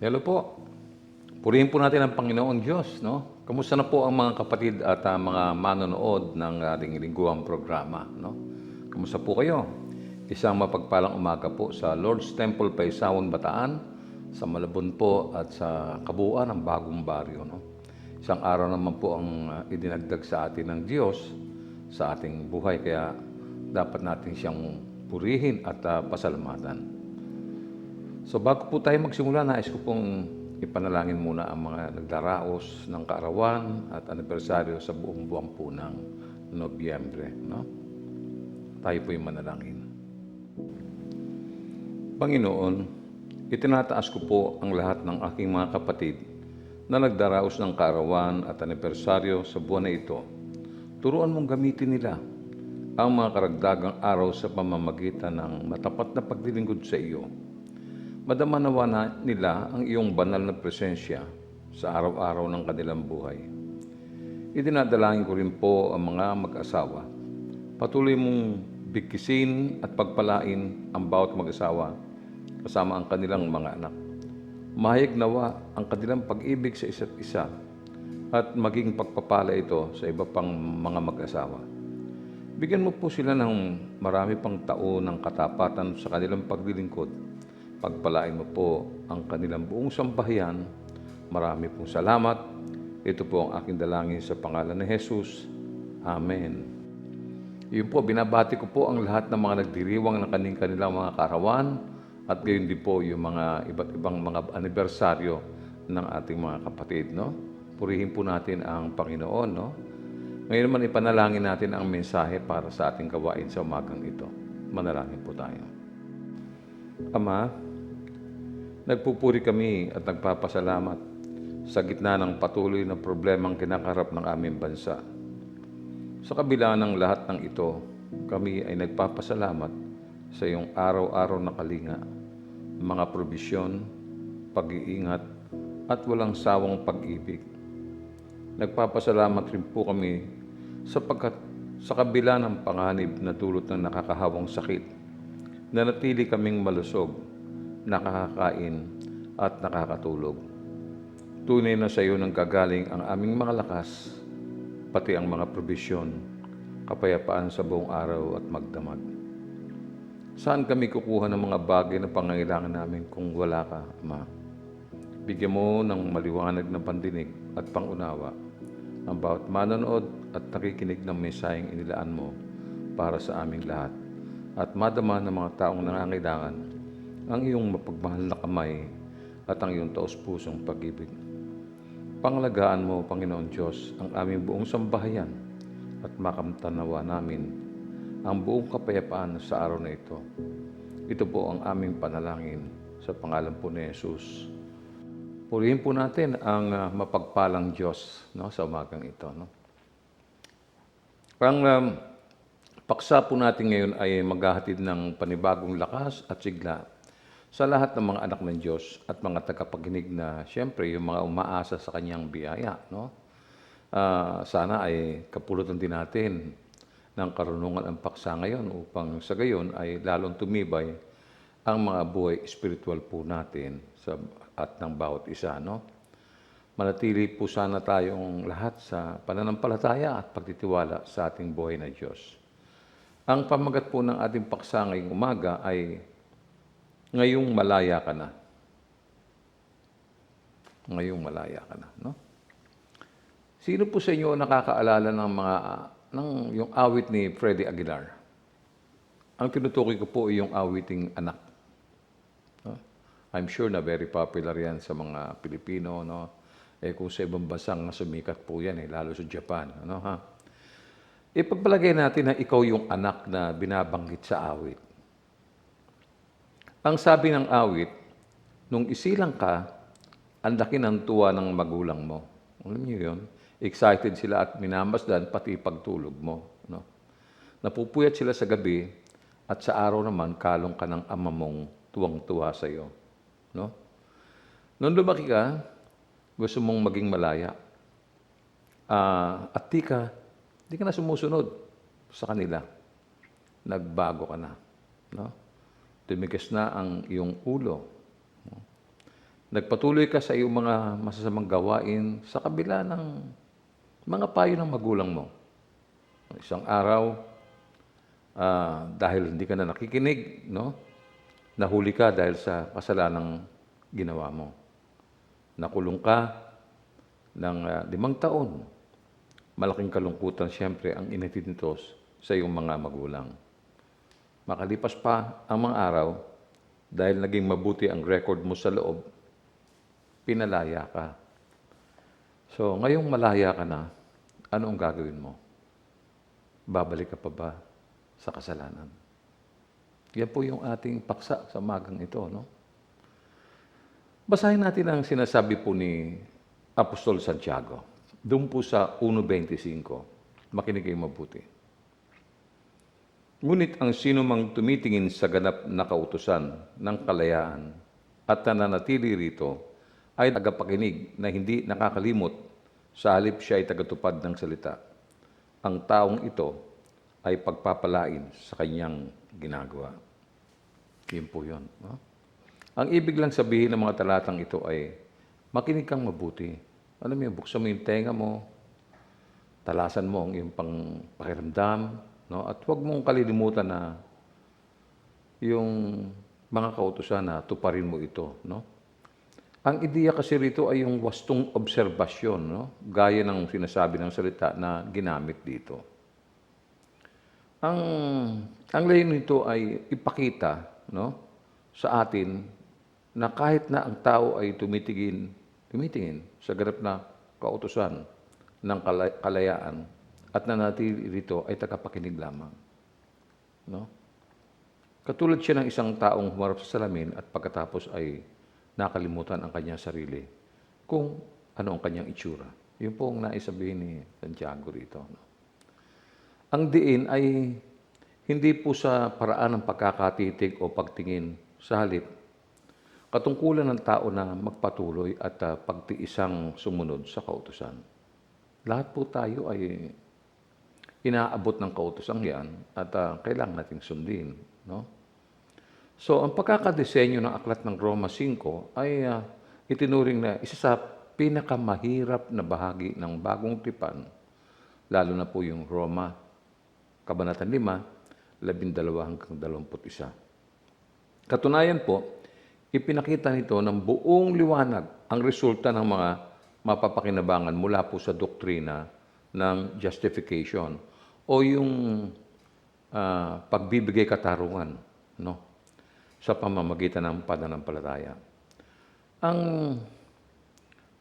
Hello po. Purihin po natin ang Panginoon Diyos, no? Kamusta na po ang mga kapatid at mga manonood ng ating lingguhang programa, no? Kamusta po kayo? Isang mapagpalang umaga po sa Lord's Temple, Paisawan, Bataan, sa Malabon po at sa kabuuan ng Bagong Baryo, no? Isang araw naman po ang idinagdag sa atin ng Diyos sa ating buhay, kaya dapat natin siyang purihin at pasalamatan. So bago po tayo magsimula, nais ko pong ipanalangin muna ang mga nagdaraos ng kaarawan at anibersaryo sa buong buwan po ng Nobyembre. No? Tayo po'y manalangin. Panginoon, itinataas ko po ang lahat ng aking mga kapatid na nagdaraos ng kaarawan at anibersaryo sa buwan na ito. Turuan mong gamitin nila ang mga karagdagang araw sa pamamagitan ng matapat na paglilingkod sa iyo. Madama nawa nila ang iyong banal na presensya sa araw-araw ng kanilang buhay. Idinadalangin ko rin po ang mga mag-asawa. Patuloy mong bigkisin at pagpalain ang bawat mag-asawa kasama ang kanilang mga anak. Mahayag nawa ang kanilang pag-ibig sa isa't isa at maging pagpapala ito sa iba pang mga mag-asawa. Bigyan mo po sila ng marami pang taon ng katapatan sa kanilang paglilingkod. Pagpalain mo po ang kanilang buong sambahayan. Marami pong salamat. Ito po ang aking dalangin sa pangalan ni Jesus. Amen. Yun po, binabati ko po ang lahat ng mga nagdiriwang ng kanilang mga kaarawan at gayon din po yung mga iba't ibang mga anibersaryo ng ating mga kapatid. No? Purihin po natin ang Panginoon. No? Ngayon naman ipanalangin natin ang mensahe para sa ating gawain sa umagang ito. Manalangin po tayo. Ama, nagpupuri kami at nagpapasalamat sa gitna ng patuloy na problemang kinakarap ng aming bansa. Sa kabila ng lahat ng ito, kami ay nagpapasalamat sa iyong araw-araw na kalinga, mga probisyon, pag-iingat, at walang sawang pag-ibig. Nagpapasalamat rin po kami sapagkat sa kabila ng panganib na dulot ng nakakahawang sakit, nanatili kaming malusog, nakakakain at nakakatulog. Tunay na sa iyo nang gagaling ang aming mga lakas, pati ang mga probisyon, kapayapaan sa buong araw at magdamag. Saan kami kukuha ng mga bagay na pangangailangan namin kung wala ka, Ama? Bigyan mo ng maliwanag na pandinig at pangunawa ang bawat manonood at nakikinig ng mensaheng inilaan mo para sa aming lahat at madama ng mga taong nangangailangan ang iyong mapagmahal na kamay at ang iyong taos-pusong pag-ibig. Pangalagaan mo, Panginoon Diyos, ang aming buong sambahayan at makamtanawa namin ang buong kapayapaan sa araw na ito. Ito po ang aming panalangin sa pangalan po ni Jesus. Purihin po natin ang mapagpalang Diyos, no, sa umagang ito. No? Ang paksa po natin ngayon ay maghahatid ng panibagong lakas at sigla sa lahat ng mga anak ng Diyos at mga tagapakinig na siyempre yung mga umaasa sa kanyang biyaya. No? Sana ay kapulutan din natin ng karunungan ang paksa ngayon upang sa gayon ay lalong tumibay ang mga buhay espiritual po natin at ng bawat isa. No? Manatili po sana tayong lahat sa pananampalataya at pagtitiwala sa ating buhay na Diyos. Ang pamagat po ng ating paksa ngayong umaga ay ngayong malaya ka na. Ngayong malaya ka na. No? Sino po sa inyo nakakaalala ng yung awit ni Freddie Aguilar? Ang tinutukoy ko po ay yung awiting Anak. No? I'm sure na very popular yan sa mga Pilipino. No? Kung sa ibang bansang sumikat po yan, lalo sa Japan. Ano, ha? Ipagpalagay natin na ikaw yung anak na binabanggit sa awit. Ang sabi ng awit, nung isilang ka, ang laki ng tuwa ng magulang mo. Alam niyo yun? Excited sila at minamasdan pati pagtulog mo. No? Napupuyat sila sa gabi at sa araw naman kalong ka ng ama mong tuwang-tuwa sa iyo. No? Nung lumaki ka, gusto mong maging malaya. At di ka na sumusunod sa kanila. Nagbago ka na. No? Tumigas na ang iyong ulo. Nagpatuloy ka sa iyong mga masasamang gawain sa kabila ng mga payo ng magulang mo. Isang araw, dahil hindi ka na nakikinig, no? Nahuli ka dahil sa kasalanang ginawa mo. Nakulong ka ng 5 taon. Malaking kalungkutan siyempre ang inatid nito sa iyong mga magulang. Makalipas pa ang mga araw, dahil naging mabuti ang record mo sa loob, pinalaya ka. So, ngayong malaya ka na, ano ang gagawin mo? Babalik ka pa ba sa kasalanan? Yan po yung ating paksa sa magang ito, no? Basahin natin ang sinasabi po ni Apostol Santiago. Doon po sa 1:25. Makinig kayo mabuti. Ngunit ang sino mang tumitingin sa ganap na kautusan ng kalayaan at nananatili rito ay tagapakinig na hindi nakakalimot sa halip siya ay tagatupad ng salita. Ang taong ito ay pagpapalain sa kanyang ginagawa. Yun po yun. No? Ang ibig lang sabihin ng mga talatang ito ay makinig kang mabuti. Alam mo yun, buksan mo yung tenga mo, talasan mo ang iyong pakiramdam, no? At huwag mong kalilimutan na yung mga kautusan na tuparin mo ito. No? Ang ideya kasi rito ay yung wastong obserbasyon, no? Gaya ng sinasabi ng salita na ginamit dito. Ang layunin nito ay ipakita, no, sa atin na kahit na ang tao ay tumitingin sa ganap na kautusan ng kalayaan at nanatili rito ay tagapakinig lamang. No? Katulad siya ng isang taong humarap sa salamin at pagkatapos ay nakalimutan ang kanyang sarili kung ano ang kanyang itsura. Yun po ang naisabihin ni Santiago rito. No? Ang diin ay hindi po sa paraan ng pagkakatitig o pagtingin sa halip, katungkulan ng tao na magpatuloy at pagtiisang sumunod sa kautusan. Lahat po tayo ay inaabot ng kautusan yan at kailangan nating sundin. No? So, ang pagkakadesenyo ng aklat ng Roma 5 ay itinuring na isa sa pinakamahirap na bahagi ng bagong tipan, lalo na po yung Roma, Kabanata 5, 12-21. Katunayan po, ipinakita nito ng buong liwanag ang resulta ng mga mapapakinabangan mula po sa doktrina ng justification o yung pagbibigay katarungan, no, sa pamamagitan ng pananampalataya. Ang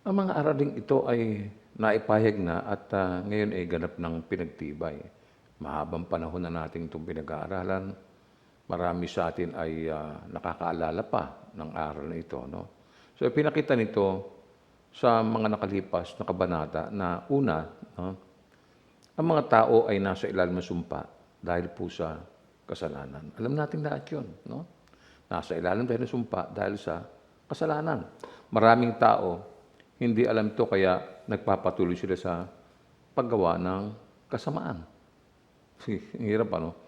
mga araling ito ay naipahayag na at ngayon ay ganap ng pinagtibay. Mahabang panahon na natin itong pinag-aaralan. Marami sa atin ay nakakaalala pa ng aral na ito. No? So, pinakita nito sa mga nakalipas na kabanata na una, no, ang mga tao ay nasa ilalim ng sumpa dahil po sa kasalanan. Alam natin lahat yun. No? Nasa ilalim tayo ng sumpa dahil sa kasalanan. Maraming tao, hindi alam ito kaya nagpapatuloy sila sa paggawa ng kasamaan. Ang hirap, ano?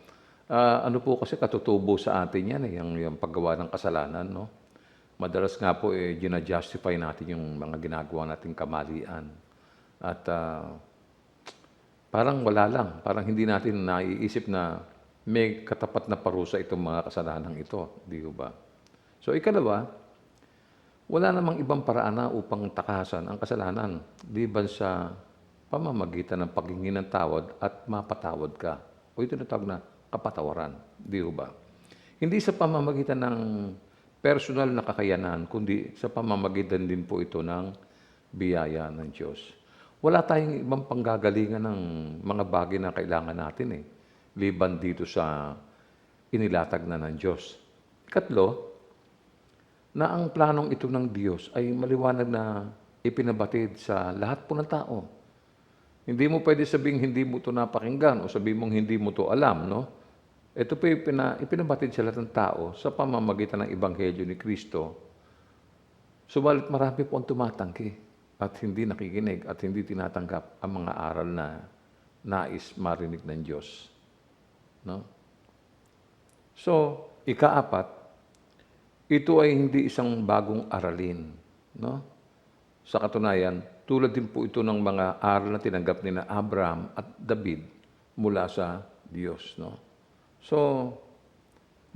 Ano po kasi katutubo sa atin yan, yung paggawa ng kasalanan, no? Madalas nga po, gina-justify natin yung mga ginagawa nating kamalian. At parang wala lang, parang hindi natin naiisip na may katapat na parusa itong mga kasalanan ito, di ba? So, ikalawa, wala namang ibang paraan na upang takasan ang kasalanan, liban sa pamamagitan ng paghingi ng tawad at mapatawad ka. O ito na tawag na kapatawaran, di ba? Hindi sa pamamagitan ng personal na kakayanan, kundi sa pamamagitan din po ito ng biyaya ng Diyos. Wala tayong ibang panggagalingan ng mga bagay na kailangan natin liban dito sa inilatag na ng Diyos. Ikatlo, na ang planong ito ng Diyos ay maliwanag na ipinabatid sa lahat po ng tao. Hindi mo pwede sabing hindi mo ito napakinggan o sabihin mong hindi mo ito alam, no? Ito po ipinabatid sa lahat ng tao sa pamamagitan ng Ebanghelyo ni Kristo. Subalit marami po ang tumatanggi at hindi nakikinig at hindi tinatanggap ang mga aral na nais marinig ng Diyos. No? So, ikaapat, ito ay hindi isang bagong aralin, No? Sa katunayan, tulad din po ito ng mga aral na tinanggap ni na Abraham at David mula sa Diyos. No? So,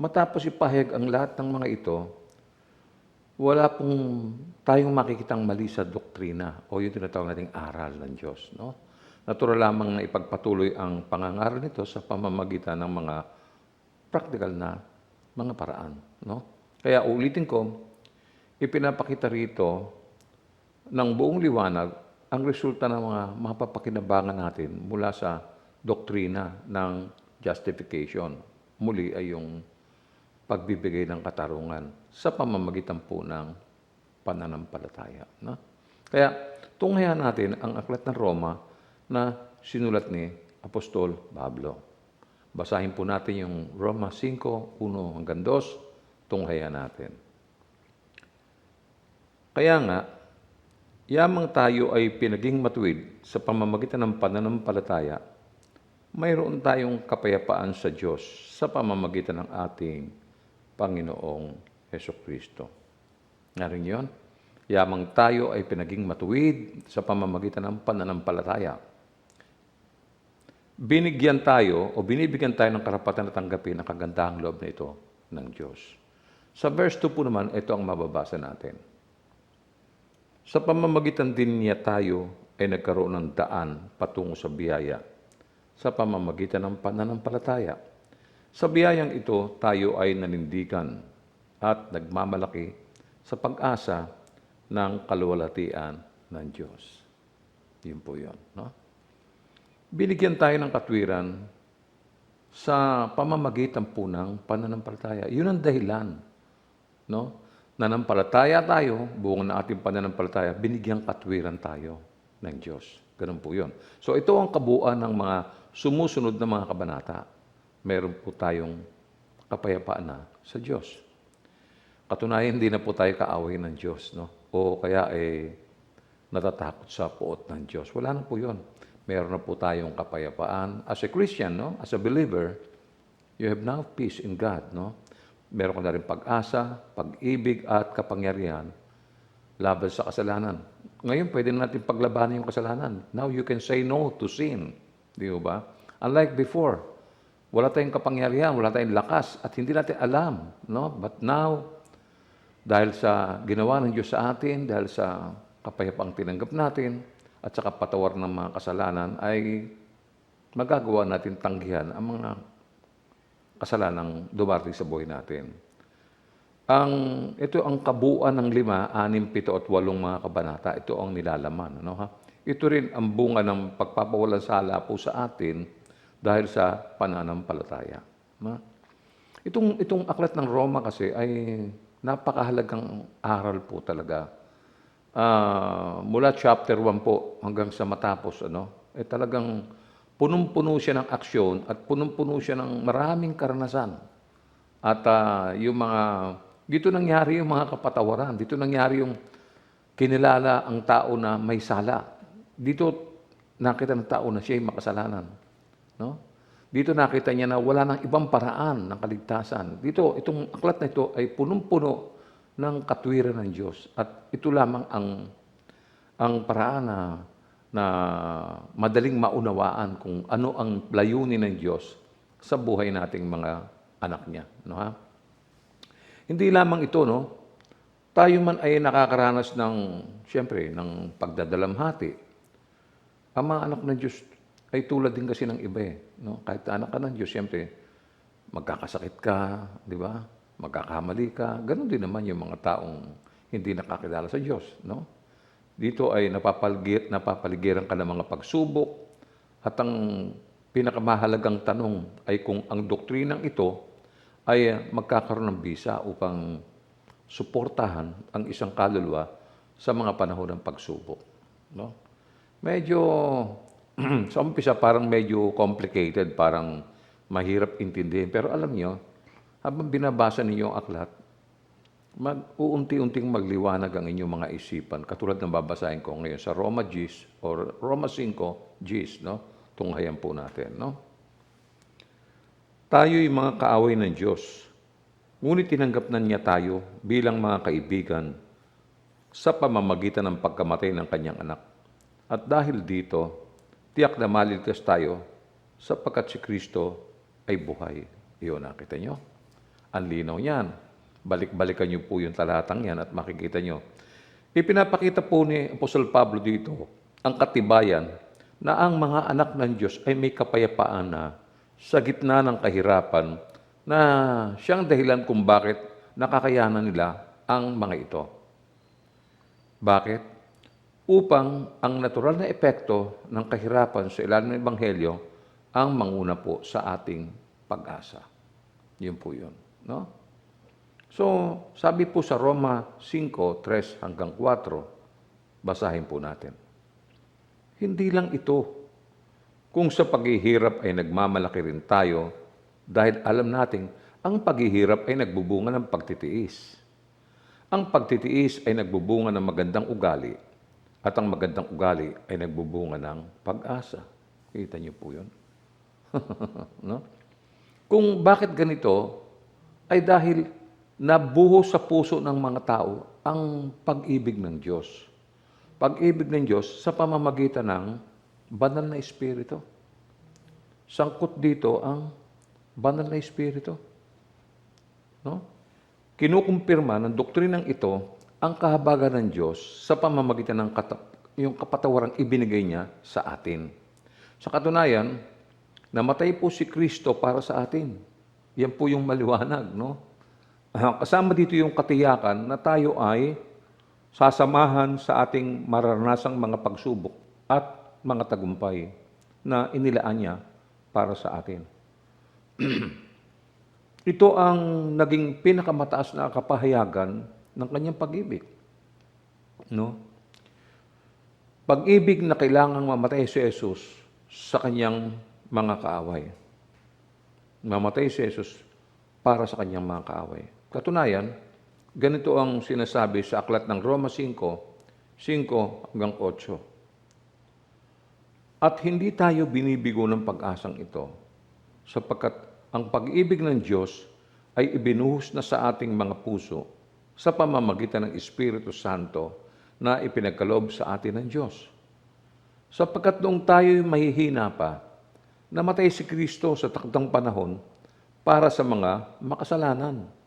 matapos ipahayag ang lahat ng mga ito, wala pong tayong makikitang mali sa doktrina o yung tinatawag nating aral ng Diyos. No? Natural lamang na ipagpatuloy ang pangangaral nito sa pamamagitan ng mga practical na mga paraan. No? Kaya ulitin ko, ipinapakita rito ng buong liwanag ang resulta ng mga mapapakinabangan natin mula sa doktrina ng justification. Muli ay yung pagbibigay ng katarungan sa pamamagitan po ng pananampalataya. No? Kaya tunghayan natin ang aklat ng Roma na sinulat ni Apostol Pablo. Basahin po natin yung Roma 5:1 hanggang 2, tunghayan natin. Kaya nga, yamang tayo ay pinaging matuwid sa pamamagitan ng pananampalataya, mayroon tayong kapayapaan sa Diyos sa pamamagitan ng ating Panginoong Hesukristo. Ngayon yun, yamang tayo ay pinaging matuwid sa pamamagitan ng pananampalataya. Binibigyan tayo ng karapatan na tanggapin ang kagandahang loob na ito ng Diyos. Sa verse 2 po naman, ito ang mababasa natin. Sa pamamagitan din niya tayo ay nagkaroon ng daan patungo sa biyaya sa pamamagitan ng pananampalataya. Sa biyayang ito, tayo ay nanindigan at nagmamalaki sa pag-asa ng kaluwalhatian ng Diyos. Yun po yun. No? Binigyan tayo ng katwiran sa pamamagitan po ng pananampalataya. Yun ang dahilan. No? Nanampalataya tayo, buong na ating pananampalataya, binigyang katwiran tayo ng Diyos. Ganun po yun. So ito ang kabuuan ng mga sumusunod na mga kabanata. Meron po tayong kapayapaan na sa Diyos. Katunayan, hindi na po tayo kaaway ng Diyos. No? O kaya natatakot sa puot ng Diyos. Wala na po yun. Meron na po tayong kapayapaan. As a Christian, no? As a believer, you have now peace in God. No? Meron ka na rin pag-asa, pag-ibig at kapangyarihan laban sa kasalanan. Ngayon, pwede na natin paglabanan yung kasalanan. Now you can say no to sin. Di ba? Unlike before, wala tayong kapangyarihan, wala tayong lakas, at hindi natin alam. No? But now, dahil sa ginawa ng Diyos sa atin, dahil sa kapayapaang tinanggap natin, at sa kapatawar ng mga kasalanan, ay magagawa natin tanggihan ang mga kasalanang dumarating sa buhay natin. Ito ang kabuuan ng 5, 6, 7 at 8 mga kabanata. Ito ang nilalaman. Ano, ha? Ito rin ang bunga ng pagpapawalang sala po sa atin dahil sa pananampalataya. No? Itong aklat ng Roma kasi ay napakahalagang aral po talaga. Mula chapter 1 po hanggang sa matapos, talagang punong-puno siya ng aksyon at punong-puno siya ng maraming karanasan. At dito nangyari yung mga kapatawaran. Dito nangyari yung kinilala ang tao na may sala. Dito nakita ng tao na siya ay makasalanan. No? Dito nakita niya na wala nang ibang paraan ng kaligtasan. Dito, itong aklat na ito ay punong-puno ng katwiran ng Diyos. At ito lamang ang paraan na madaling maunawaan kung ano ang layunin ng Diyos sa buhay nating mga anak niya. No, ha? Hindi lamang ito, no? Tayo man ay nakakaranas siyempre, ng pagdadalamhati. Ang mga anak ng Diyos ay tulad din kasi ng iba. No? Kahit anak ka ng Diyos, siyempre, magkakasakit ka, di ba? Magkakamali ka. Ganon din naman yung mga taong hindi nakakilala sa Diyos. No? Dito ay napapaligiran ka ng mga pagsubok at ang pinakamahalagang tanong ay kung ang doktrinang ito ay magkakaroon ng bisa upang suportahan ang isang kaluluwa sa mga panahon ng pagsubok. No? Medyo, sa umpisa parang medyo complicated, parang mahirap intindihin. Pero alam nyo, habang binabasa ninyo ang aklat, mag-uunti-unting magliwanag ang inyong mga isipan. Katulad ng babasahin ko ngayon sa Roma 10 or Roma 5, 10, no? Tunghayan po natin, no? Tayo'y mga kaaway ng Diyos. Ngunit tinanggap na niya tayo bilang mga kaibigan sa pamamagitan ng pagkamatay ng kanyang anak. At dahil dito, tiyak na maliligtas tayo sapagkat si Kristo ay buhay. Iyon, nakita nyo? Ang linaw niyan. Balik-balikan nyo po yung talatang yan at makikita nyo. Ipinapakita po ni Apostol Pablo dito ang katibayan na ang mga anak ng Diyos ay may kapayapaan na sa gitna ng kahirapan na siyang dahilan kung bakit nakakayanan nila ang mga ito. Bakit? Upang ang natural na epekto ng kahirapan sa ilalim ng Ebanghelyo ang manguna po sa ating pag-asa. Yun po yun. No? So, sabi po sa Roma 5:3 hanggang 4, basahin po natin. Hindi lang ito. Kung sa paghihirap ay nagmamalaki rin tayo dahil alam nating ang paghihirap ay nagbubunga ng pagtitiis. Ang pagtitiis ay nagbubunga ng magandang ugali at ang magandang ugali ay nagbubunga ng pag-asa. Kita niyo po yun? No? Kung bakit ganito, ay dahil nabuhos sa puso ng mga tao ang pag-ibig ng Diyos. Pag-ibig ng Diyos sa pamamagitan ng banal na Espiritu. Sangkot dito ang banal na Espiritu. No? Kinukumpirma ng doktrinang ito ang kahabagan ng Diyos sa pamamagitan ng yung kapatawarang ibinigay niya sa atin. Sa katunayan, namatay po si Kristo para sa atin. Yan po yung maliwanag, no? Kasama dito yung katiyakan na tayo ay sasamahan sa ating maranasang mga pagsubok at mga tagumpay na inilaan niya para sa atin. Ito ang naging pinakamataas na kapahayagan ng kanyang pag-ibig. No? Pag-ibig na kailangang mamatay si Jesus sa kanyang mga kaaway. Mamatay si Jesus para sa kanyang mga kaaway. Katunayan, ganito ang sinasabi sa aklat ng Roma 5:5 hanggang 8. At hindi tayo binibigo ng pag-asang ito, sapagkat ang pag-ibig ng Diyos ay ibinuhos na sa ating mga puso sa pamamagitan ng Espiritu Santo na ipinagkaloob sa atin ng Diyos. Sapagkat noong tayo'y mahihina pa, namatay si Kristo sa takdang panahon para sa mga makasalanan.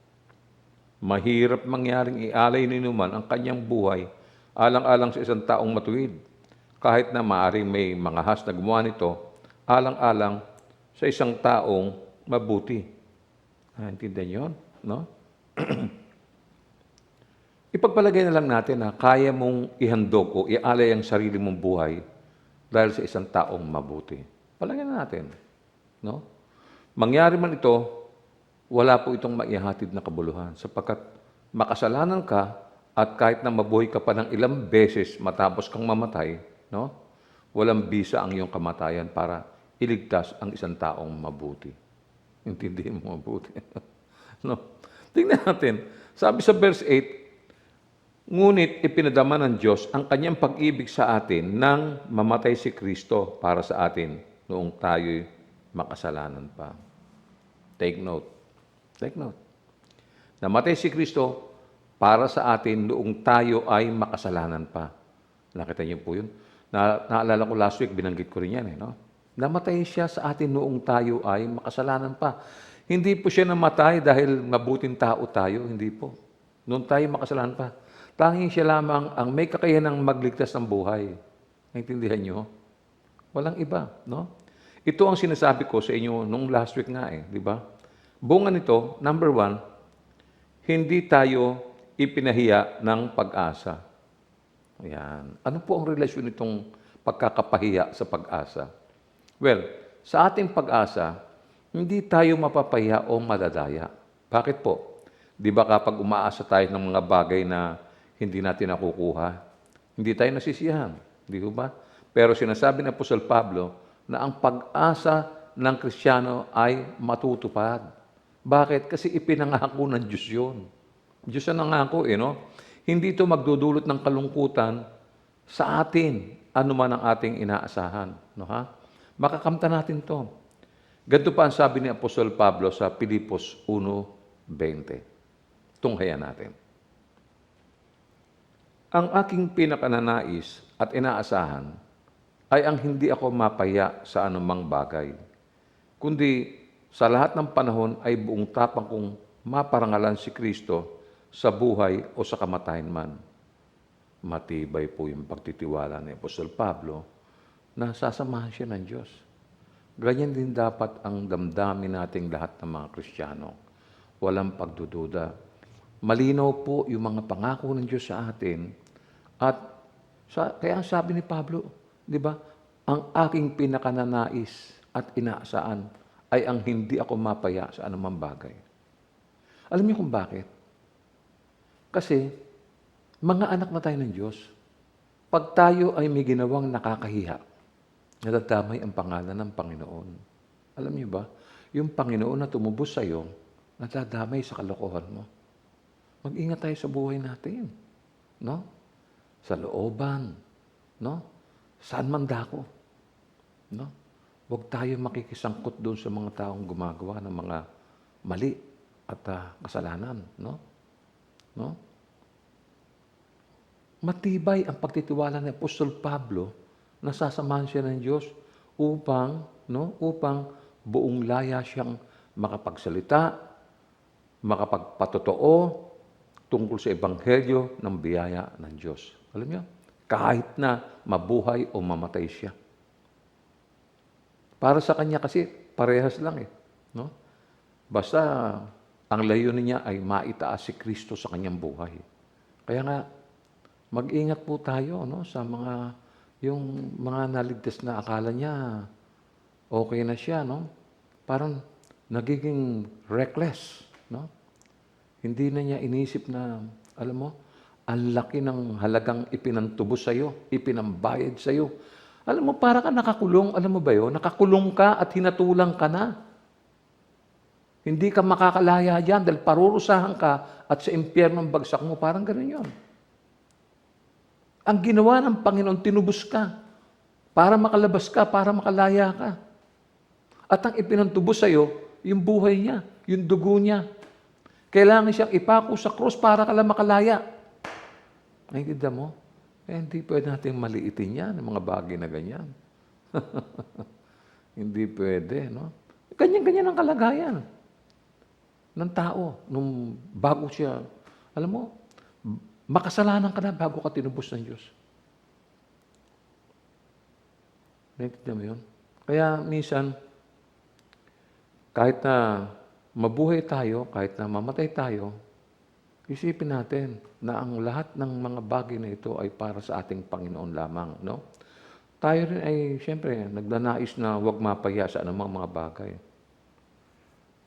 Mahirap mangyaring ialay ni numan ang kanyang buhay alang-alang sa isang taong matuwid, kahit na maaring may mga has na gumawa nito alang-alang sa isang taong mabuti. Intindihan yun? No? Ipagpalagay na lang natin na kaya mong ihandog o ialay ang sarili mong buhay dahil sa isang taong mabuti. Palagay na natin. No? Mangyari man ito, wala po itong maihatid na kabuluhan sapagkat makasalanan ka at kahit na mabuhay ka pa ng ilang beses matapos kang mamatay, no? Walang bisa ang iyong kamatayan para iligtas ang isang taong mabuti. Intindihin mo mabuti. No? Tingnan natin. Sabi sa verse 8, ngunit ipinadama ng Diyos ang kanyang pag-ibig sa atin nang mamatay si Kristo para sa atin noong tayo'y makasalanan pa. Take note. Take note. Namatay si Kristo para sa atin noong tayo ay makasalanan pa. Nakita niyo po yun? Naalala ko last week, binanggit ko rin yan. No? Namatay siya sa atin noong tayo ay makasalanan pa. Hindi po siya namatay dahil mabuting tao tayo. Hindi po. Noong tayo makasalanan pa. Tanging siya lamang ang may kakayanang magligtas ng buhay. Naintindihan niyo? Walang iba. No? Ito ang sinasabi ko sa inyo nung last week nga di ba? Bunga nito, number 1, hindi tayo ipinahiya ng pag-asa. Ayan. Ano po ang relasyon nitong pagkakapahiya sa pag-asa? Well, sa ating pag-asa, hindi tayo mapapahiya o madadaya. Bakit po? Di ba kapag umaasa tayo ng mga bagay na hindi natin nakukuha, hindi tayo nasisiyahan. Di ba? Pero sinasabi ng Apostol Pablo na ang pag-asa ng Kristiyano ay matutupad. Bakit? Kasi ipinangako ng Diyos yun. Diyos ang nangako, no? Hindi ito magdudulot ng kalungkutan sa atin, anuman ang ating inaasahan. No, ha? Makakamta natin to. Ganito pa ang sabi ni Apostol Pablo sa Pilipos 1:20. Tunghayan natin. Ang aking pinakananais at inaasahan ay ang hindi ako mapaya sa anumang bagay, kundi sa lahat ng panahon ay buong tapang kong maparangalan si Kristo sa buhay o sa kamatayan man. Matibay po yung pagtitiwala ni Apostol Pablo na sasamahan siya ng Diyos. Ganyan din dapat ang damdamin nating lahat ng mga Kristiyano. Walang pagdududa. Malinaw po yung mga pangako ng Diyos sa atin. At kaya sabi ni Pablo, di ba, ang aking pinakananais at inaasaan ay ang hindi ako mapaya sa anumang bagay. Alam niyo kung bakit? Kasi, mga anak na tayo ng Diyos, pag tayo ay may ginawang nakakahiya, nadadamay ang pangalan ng Panginoon. Alam niyo ba, yung Panginoon na tumubos sa iyo, nadadamay sa kalokohan mo. Mag-ingat tayo sa buhay natin. No? Sa looban. No? Saan man dako. No? Huwag tayo makikisangkot doon sa mga taong gumagawa ng mga mali at kasalanan. No? No? Matibay ang pagtitiwala ni Apostol Pablo na sasamahan siya ng Diyos upang buong laya siyang makapagsalita, makapagpatotoo tungkol sa ebanghelyo ng biyaya ng Diyos. Alam niyo, kahit na mabuhay o mamatay siya. Para sa kanya kasi parehas lang eh, no? Basta ang layunin niya ay maitaas si Kristo sa kanyang buhay. Kaya nga mag-ingat po tayo, no, sa yung mga naligtas na akala niya okay na siya, no? Parang nagiging reckless, no? Hindi na niya inisip na, alam mo, ang laki ng halagang ipinantubos sa iyo, ipinambayad sa iyo. Alam mo, para ka nakakulong, alam mo ba yun? Nakakulong ka at hinatulang ka na. Hindi ka makakalaya dyan dahil parurusahan ka at sa impyerno ang bagsak mo. Parang ganun yun. Ang ginawa ng Panginoon, tinubos ka para makalabas ka, para makalaya ka. At ang ipinantubos sa iyo, yung buhay niya, yung dugo niya. Kailangan siyang ipako sa krus para ka lang makalaya. Nakikita mo? Hindi pwede natin maliitin yan, ang mga bagay na ganyan. Hindi pwede, no? Ganyan-ganyan ang kalagayan ng tao nung bago siya. Alam mo, makasalanan ka na bago ka tinubos ng Diyos. Nakikita mo yun? Kaya minsan, kahit na mabuhay tayo, kahit na mamatay tayo, isipin natin na ang lahat ng mga bagay na ito ay para sa ating Panginoon lamang, no? Tayo rin ay, siyempre, nagdanais na huwag mapaya sa anumang mga bagay.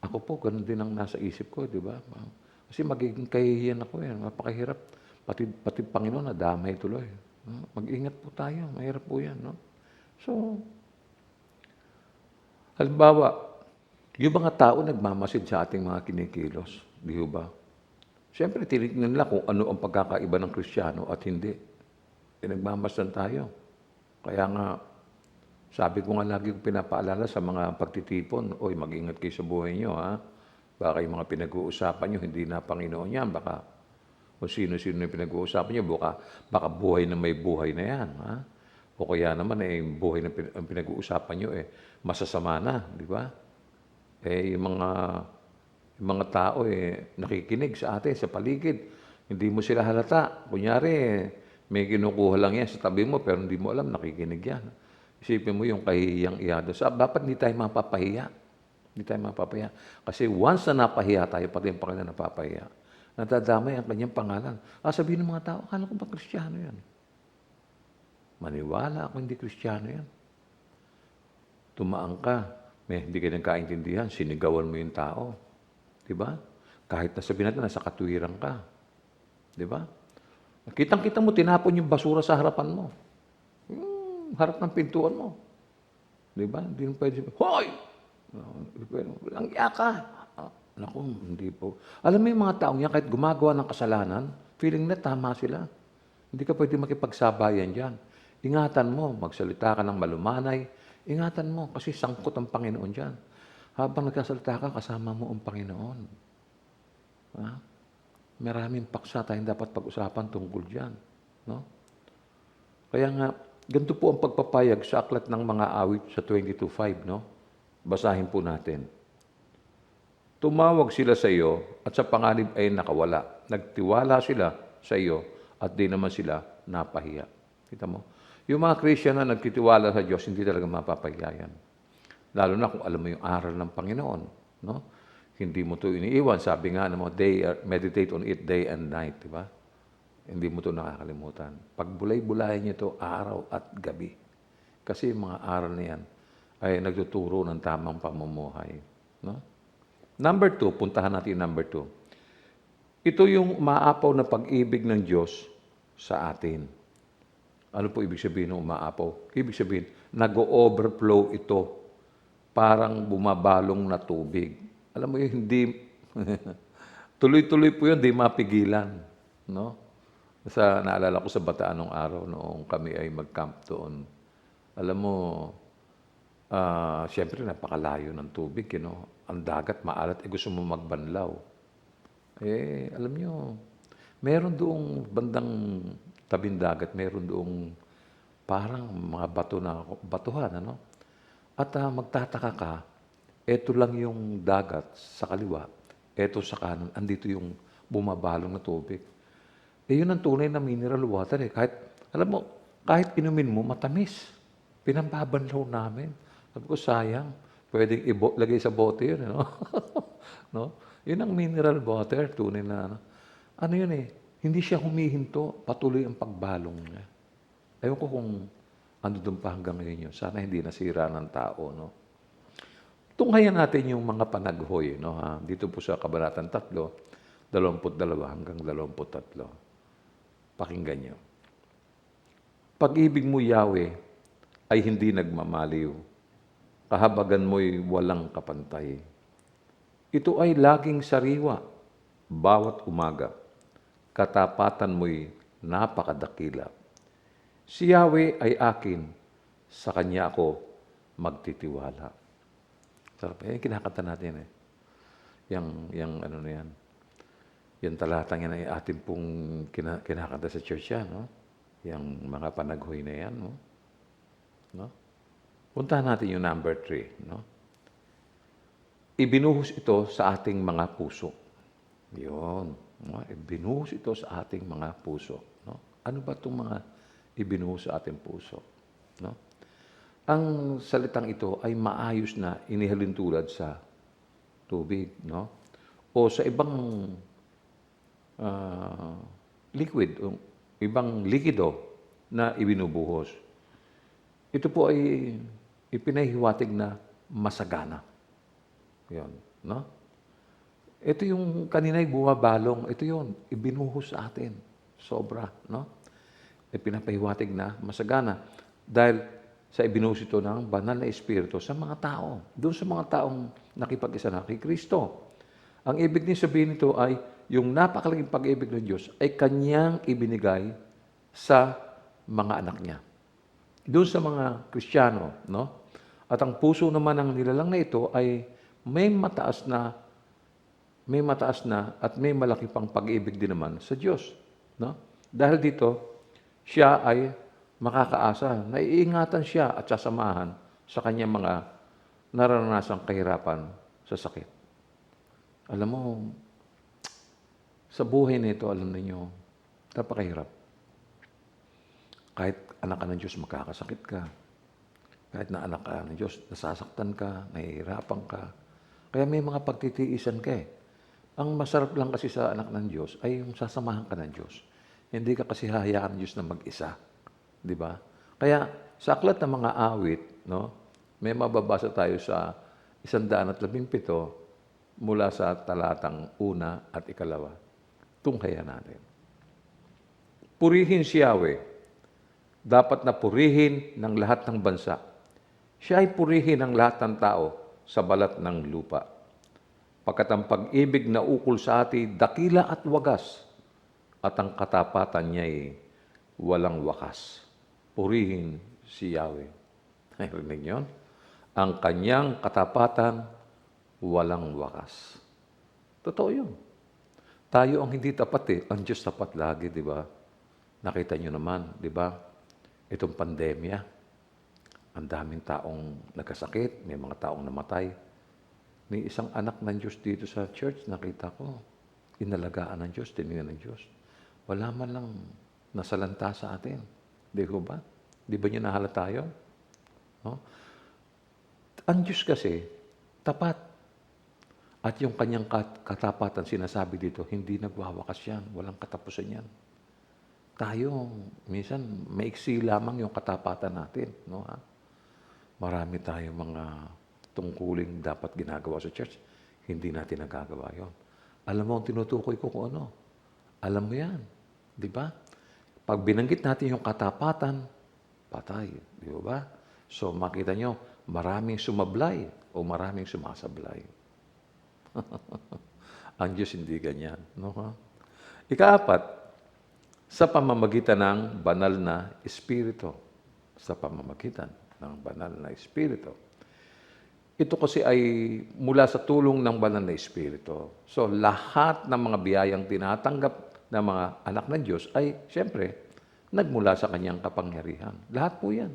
Ako po, ganun din ang nasa isip ko, di ba? Kasi magiging kahihiyan ako yan, mapakahirap. Pati Panginoon, nadamay tuloy. No? Mag-ingat po tayo, mahirap po yan, no? So, halimbawa, yung mga tao nagmamasid sa ating mga kinikilos, di ba? Siyempre, tinitingnan nila kung ano ang pagkakaiba ng Kristiyano at hindi. Nagmamasdan tayo. Kaya nga, sabi ko nga lagi kong pinapaalala sa mga pagtitipon, oy, mag-ingat kayo sa buhay nyo, ha? Baka yung mga pinag-uusapan nyo, hindi na Panginoon yan. Baka kung sino-sino yung pinag-uusapan nyo, baka buhay na may buhay na yan, ha? O kaya naman, buhay na pinag-uusapan nyo, masasama na, di ba? Yung mga tao nakikinig sa atin, sa paligid. Hindi mo sila halata. Kunyari, may kinukuha lang yan sa tabi mo, pero hindi mo alam, nakikinig yan. Isipin mo yung kahihiyang iyado. Dapat hindi tayo mapapahiya. Hindi tayo mapapahiya. Kasi once na napahiya tayo, pati yung Panginoon napapahiya. Nadadamay ang kanyang pangalan. Sabihin ng mga tao, akala ko ba Kristiyano yan? Maniwala ako, hindi Kristiyano yan. Tumaan ka, hindi ka nagkaintindihan, sinigawan mo yung tao. Diba? Kahit na sabihin natin, nasa katwiran ka. Diba? Kitang-kita mo, tinapon yung basura sa harapan mo. Harap ng pintuan mo. Diba? Hindi mo pwede sabihin, hoy! Walang iya ka. Naku, hindi po. Alam mo yung mga taong yan, kahit gumagawa ng kasalanan, feeling na tama sila. Hindi ka pwede makipagsabayan dyan. Ingatan mo, magsalita ka ng malumanay. Ingatan mo, kasi sangkot ang Panginoon dyan. Habang nagsasalita ka, kasama mo ang Panginoon. Ha? Maraming paksa tayong dapat pag-usapan tungkol dyan. No? Kaya nga, ganito po ang pagpapayag sa aklat ng mga awit sa 22:5, no? Basahin po natin. Tumawag sila sa iyo at sa panganib ay nakawala. Nagtiwala sila sa iyo at di naman sila napahiya. Kita mo? Yung mga Christian na nagtitiwala sa Diyos, hindi talaga mapapahiya yan. Lalo na kung alam mo yung aral ng Panginoon. No? Hindi mo to iniiwan. Sabi nga mo, meditate on it day and night. Diba? Hindi mo to nakakalimutan. Pag bulay-bulayan niyo to araw at gabi. Kasi yung mga aral na yan ay nagtuturo ng tamang pamumuhay. No? Number 2, puntahan natin yung number 2. Ito yung umaapaw na pag-ibig ng Diyos sa atin. Ano po ibig sabihin ng umaapaw? Ibig sabihin, nag-overflow ito. Parang bumabalong na tubig. Alam mo yun, hindi, tuloy-tuloy po yun, hindi mapigilan. No? Naalala ko sa Bataan nung araw, noong kami ay mag-camp doon. Alam mo, siyempre napakalayo ng tubig, ang dagat maalat, gusto mo magbanlaw. Alam nyo, meron doong bandang tabing dagat, meron doong parang mga batuhan, ano? At magtataka ka, eto lang yung dagat sa kaliwa, eto sa kanan, andito yung bumabalong na tubig. Yun ang tunay na mineral water eh. Alam mo, kahit inumin mo, matamis. Pinambabanlaw namin. Sabi ko, sayang. Pwedeng lagay sa bote yun. No? No? Yun ang mineral water, tunay na. Ano yun eh, hindi siya humihinto. Patuloy ang pagbalong niya. Ewan ko kung ano doon pa hanggang ngayon yun. Sana hindi nasira ng tao. No? Tunghayan natin yung mga panaghoy. No, ha? Dito po sa Kabanatang 3, 22 hanggang 23. Pakinggan niyo. Pag-ibig mo, Yahweh, ay hindi nagmamaliw. Kahabagan mo'y walang kapantay. Ito ay laging sariwa, bawat umaga. Katapatan mo'y napakadakila. Si Yahweh ay akin, sa Kanya ako magtitiwala. Sarap, kinakanta natin eh. Yang ano na yan. Yung talatang yan ay atin pong kinakanta sa church yan, no? Yung mga panaghoy na yan, no? No? Puntahan natin yung number 3, no? Ibinuhos ito sa ating mga puso. Yun. No? Ibinuhos ito sa ating mga puso. No? Ano ba itong mga ibinuhos sa ating puso? No? Ang salitang ito ay maayos na inihalin tulad sa tubig, no? O sa ibang liquid, o ibang likido na ibinubuhos. Ito po ay ipinahiwatig na masagana. Yan, no? Ito yung kanina'y bumabalong, ito yun, ibinuhos sa atin. Sobra, no? Ipinapahiwatig na masagana. Dahil sa ibinuhos ito ng banal na espiritu sa mga tao. Doon sa mga taong nakipag-isa na kay Kristo. Ang ibig niya sabihin nito ay yung napakalaking pag-ibig ng Diyos ay Kanyang ibinigay sa mga anak niya. Doon sa mga Kristiyano, no? At ang puso naman ng nilalang na ito ay may mataas na at may malaki pang pag-ibig din naman sa Diyos, no? Dahil dito, siya ay makakaasa, naiingatan siya at sasamahan sa kanyang mga naranasang kahirapan sa sakit. Alam mo, sa buhay na ito, alam niyo, napakahirap. Kahit anak ka ng Diyos, makakasakit ka. Kahit na anak ka ng Diyos, nasasaktan ka, nahihirapan ka. Kaya may mga pagtitiisan ka eh. Ang masarap lang kasi sa anak ng Diyos ay yung sasamahan ka ng Diyos. Hindi ka kasi hahayaan ng Diyos na mag-isa. Di ba? Kaya sa aklat ng mga awit, no, may mababasa tayo sa 117 mula sa talatang 1 at 2. Tunghayan natin. Purihin si Yahweh. Dapat na purihin ng lahat ng bansa. Siya ay purihin ng lahat ng tao sa balat ng lupa. Pagkat ang pag-ibig na ukol sa atin, dakila at wagas, at ang katapatan niya ay walang wakas. Purihin si Yahweh. Narinig yun? Ang kanyang katapatan, walang wakas. Totoo yun. Tayo ang hindi tapat eh. Ang Diyos tapat lagi, di ba? Nakita nyo naman, di ba? Itong pandemya, ang daming taong nagkasakit, may mga taong namatay. May isang anak ng Diyos dito sa church, nakita ko. Inalagaan ng Diyos, tinignan ng Diyos. Wala man lang nasalanta sa atin. Di ko ba? Di ba nyo nahalata yun? No? Ang Diyos kasi, tapat. At yung kanyang katapatan, sinasabi dito, hindi nagwawakas yan. Walang katapusan yan. Tayo, minsan, maiksi lamang yung katapatan natin. No, ha? Marami tayong mga tungkuling dapat ginagawa sa church. Hindi natin nagagawa yon. Alam mo ang tinutukoy ko kung ano? Alam mo yan. Di ba? Pag binanggit natin yung katapatan, patay. Di ba? So, makita nyo, maraming sumablay o maraming sumasablay. Ang Diyos hindi ganyan. No, ha? Ikaapat, sa pamamagitan ng banal na Espiritu. Sa pamamagitan ng banal na Espiritu. Ito kasi ay mula sa tulong ng banal na Espiritu. So, lahat ng mga biyayang tinatanggap ng mga anak ng Diyos ay, siyempre, nagmula sa kanyang kapangyarihan. Lahat po yan.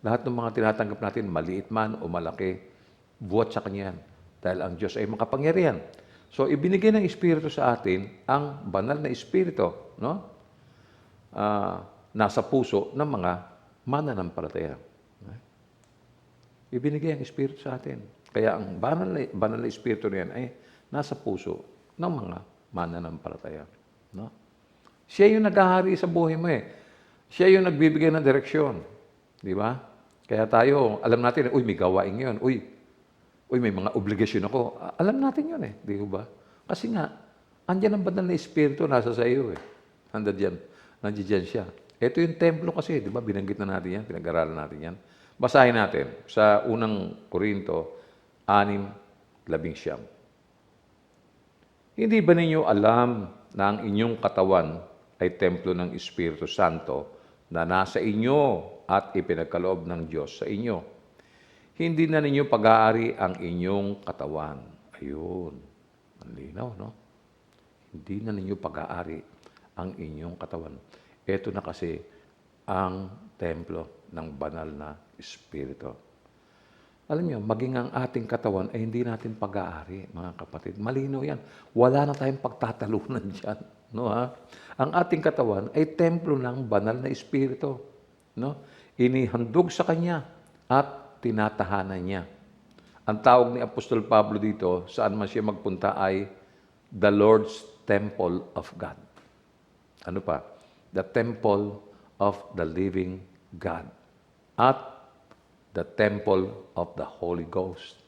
Lahat ng mga tinatanggap natin, maliit man o malaki, buhat sa kanya yan. Dahil ang Diyos ay makapangyarihan. So, ibinigay ng Espiritu sa atin ang banal na Espiritu, no? Nasa puso ng mga mananampalataya. Ibinigay ang Espiritu sa atin. Kaya ang banal na Espiritu na yan ay nasa puso ng mga mananampalataya. No? Siya yung naghahari sa buhay mo eh. Siya yung nagbibigay ng direksyon. Di ba? Kaya tayo, alam natin, uy, may gawain yun. Uy, may mga obligasyon ako. Alam natin yun eh. Di ba? Kasi nga, andyan ang banal na Espiritu nasa sa iyo eh. Nandiyan siya. Ito yung templo kasi, di ba? Binanggit na natin yan, pinag-aralan natin yan. Basahin natin sa unang Korinto 6:11. Hindi ba ninyo alam na ang inyong katawan ay templo ng Espiritu Santo na nasa inyo at ipinagkaloob ng Diyos sa inyo? Hindi na ninyo pag-aari ang inyong katawan. Ayun. Ang linaw, no? Hindi na ninyo pag-aari ang inyong katawan. Ito na kasi ang templo ng banal na Espiritu. Alam niyo, maging ang ating katawan ay hindi natin pag-aari, mga kapatid. Malinaw yan. Wala na tayong pagtatalunan dyan. No, ha? Ang ating katawan ay templo ng banal na Espiritu. No? Inihandog sa Kanya at tinatahanan niya. Ang tawag ni Apostol Pablo dito, saan man siya magpunta ay the Lord's Temple of God. Ano pa? The Temple of the Living God. At the temple of the Holy Ghost.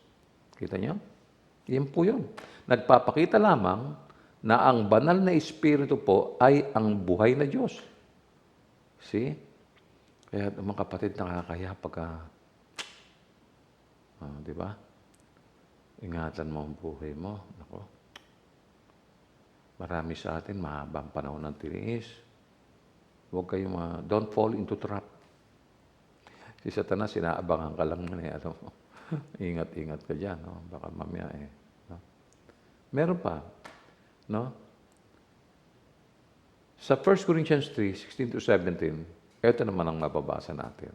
Kita niyo? Yan po yun. Nagpapakita lamang na ang banal na Espiritu po ay ang buhay na Diyos. See? Kaya mga kapatid, nakakaya pagka, di ba? Ingatan mo ang buhay mo. Nako. Marami sa atin, mahabang panahon ng tiniis. Huwag kayong don't fall into trap. Si Satanas, sinaabangan ka lang na eh. Ingat-ingat ka dyan. No? Baka mamaya eh. No? Meron pa. No? Sa 1 Corinthians 3:16-17, ito naman ang mababasa natin.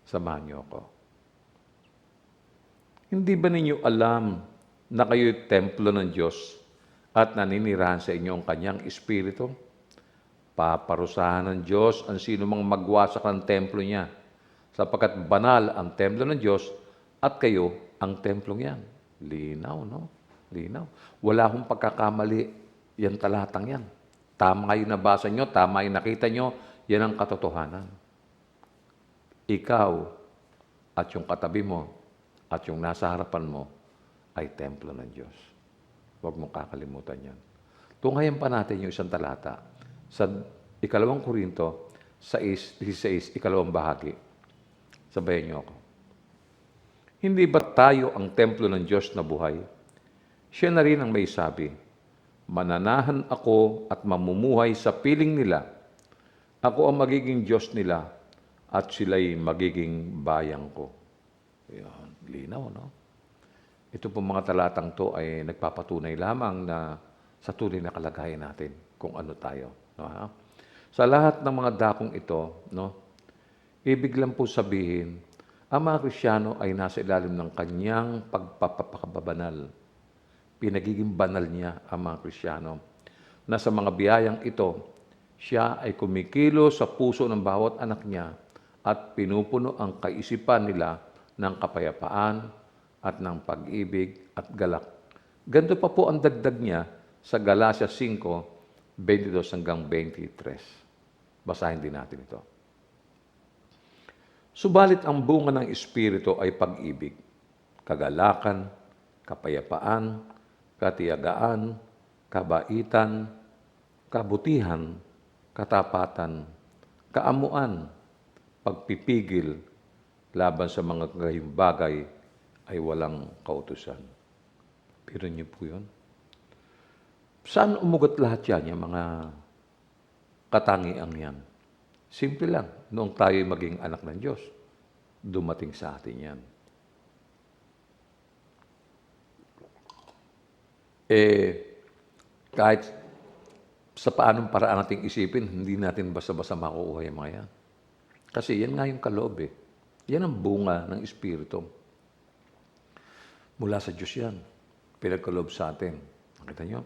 Samahan niyo ako. Hindi ba ninyo alam na kayo'y templo ng Diyos at naninirahan sa inyo ang kanyang Espiritu? Paparusahan ng Diyos ang sino mang magwasak ng templo niya, sapagkat banal ang templo ng Diyos at kayo ang templong yan. Linaw, no? Linaw. Wala akong pagkakamali yan talatang yan. Tama yung nabasa nyo, tama yung nakita nyo, yan ang katotohanan. Ikaw at yung katabi mo at yung nasa harapan mo ay templo ng Diyos. Huwag mong kakalimutan yan. Tunghayan pa natin yung isang talata sa 2 Korinto 6:16, ikalawang bahagi. Sabayan niyo ako. Hindi ba tayo ang templo ng Diyos na buhay? Siya na rin ang may sabi, mananahan ako at mamumuhay sa piling nila. Ako ang magiging Diyos nila at sila'y magiging bayang ko. Ayan, linaw, no? Ito po mga talatang to ay nagpapatunay lamang na sa tunay na kalagayan natin kung ano tayo. No, ha? Sa lahat ng mga dakong ito, no, ibig lang po sabihin, ang mga Kristiyano ay nasa ilalim ng kanyang pagpapakababanal. Pinagiging banal niya ang mga Kristiyano. Na sa mga biyayang ito, siya ay kumikilo sa puso ng bawat anak niya at pinupuno ang kaisipan nila ng kapayapaan at ng pag-ibig at galak. Ganito pa po ang dagdag niya sa Galatia 5:22 hanggang 23. Basahin din natin ito. Subalit ang bunga ng Espiritu ay pag-ibig, kagalakan, kapayapaan, katiyagaan, kabaitan, kabutihan, katapatan, kaamuan, pagpipigil, laban sa mga gayong bagay ay walang kautusan. Pero niyo po yun. Saan umugot lahat yan, yung mga katangiang yan? Simple lang, noong tayo maging anak ng Diyos, dumating sa atin yan. Kahit sa paanong paraan nating isipin, hindi natin basta-basta makukuha yung mga yan. Kasi yan nga yung kaloob eh. Yan ang bunga ng Espiritu. Mula sa Diyos yan. Pinagkaloob sa atin. Nakita nyo?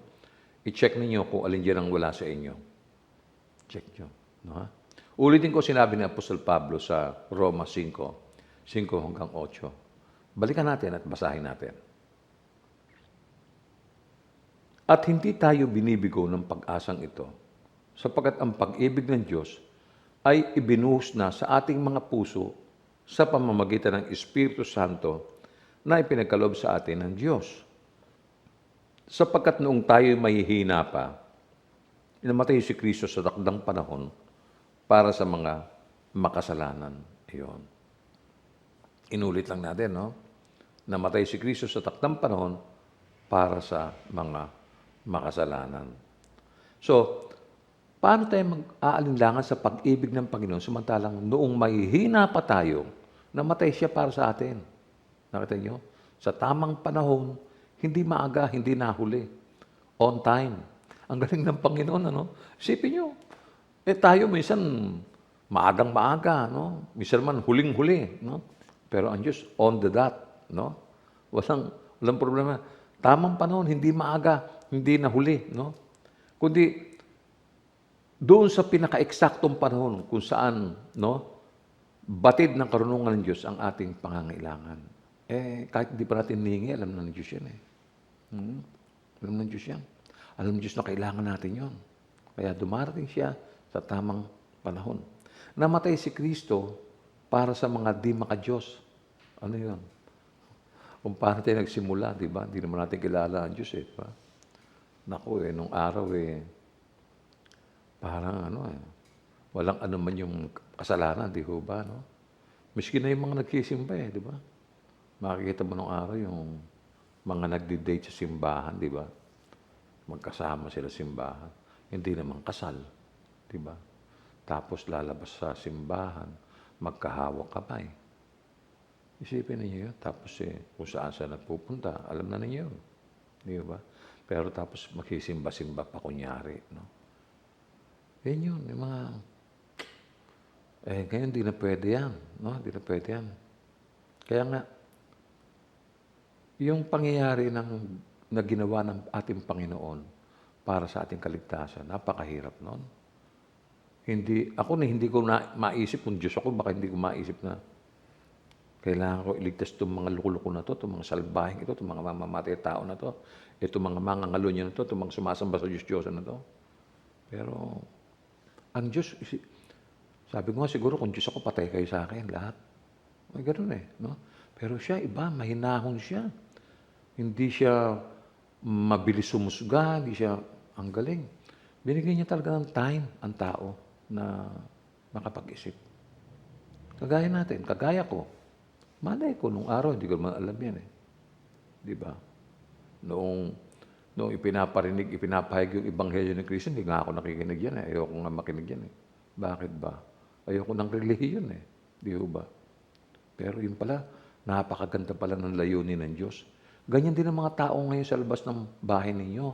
I-check ninyo kung alin dyan ang wala sa inyo. Check nyo. No, ha? Ulitin ko sinabi ni Apostol Pablo sa Roma 5 hanggang 8. Balikan natin at basahin natin. At hindi tayo binibigo ng pag-asang ito, sapagkat ang pag-ibig ng Diyos ay ibinuhos na sa ating mga puso sa pamamagitan ng Espiritu Santo na ipinagkaloob sa atin ng Diyos. Sapagkat noong tayo mahihina pa, namatay si Kristo sa takdang panahon para sa mga makasalanan. Iyon. Inulit lang natin, no? Namatay si Kristo sa takdang panahon para sa mga makasalanan. So, paano tayo mag-aalinlangan sa pag-ibig ng Panginoon samantalang noong mahihina pa tayo, namatay siya para sa atin? Nakita niyo? Sa tamang panahon, hindi maaga, hindi nahuli. On time. Ang galing ng Panginoon, ano? Isipin niyo, tayo minsan maagang maaga, no? Minsan man huling-huli, no? Pero ang Diyos, on the dot, no? Walang problema. Tamang panahon, hindi maaga, hindi nahuli, no? Kundi doon sa pinaka-eksaktong panahon kung saan, no, batid ng karunungan ng Diyos ang ating pangangailangan. Kahit hindi pa natin hihingi, alam na ng Diyos yan eh. Alam ng Diyos yan. Alam ng Diyos na kailangan natin yon. Kaya dumarating siya sa tamang panahon. Namatay si Kristo para sa mga di maka-Diyos. Ano yun? Kung paano tayo nagsimula, di ba? Hindi naman natin kilala ang Diyos eh. Diba? Naku nung araw parang walang ano man yung kasalanan, di ho ba? No? Miski na yung mga nagsisimba di ba? Makikita mo nung araw yung mga nagdi-date sa simbahan, di ba? Magkasama sila sa simbahan. Hindi naman kasal, di ba? Tapos lalabas sa simbahan, magkahawak kamay. Isipin niyo yun. Tapos kung saan nagpupunta, alam na ninyo yun. Di ba? Pero tapos magsisimba-simba pa kunyari, no? Yan yun, yung mga... ngayon, di na pwede yan, no? Di na pwede yan. Kaya nga, yung pangyayari na ginawa ng ating Panginoon para sa ating kaligtasan, napakahirap nun. Hindi ko maisip, kung Diyos ako, baka hindi ko maisip na kailangan ko iligtas itong mga luko-luko na to, itong mga salbahing ito, itong mga mamamatay tao na to, itong mga mangangalunya na to, itong mga sumasamba sa Diyos-Diyosan na to. Pero, ang Diyos, sabi ko nga siguro, kung Diyos ako, patay kayo sa akin, lahat. May ganun no? Pero siya, iba, mahinahon siya. Hindi siya mabilis sumusga, hindi siya, ang galing. Binigyan niya talaga ng time ang tao na makapag-isip. Kagaya natin, kagaya ko. Malay ko nung araw, hindi ko naman alam yan Di ba? Noong ipinapahayag yung Ebanghelyo ng Kristo, hindi nga ako nakikinig yan Ayoko nga makinig yan Bakit ba? Ayoko ng relihiyon Di ba? Pero yun pala, napakaganda pala ng layunin ng Diyos. Ganyan din ang mga tao ngayon sa labas ng bahay ninyo.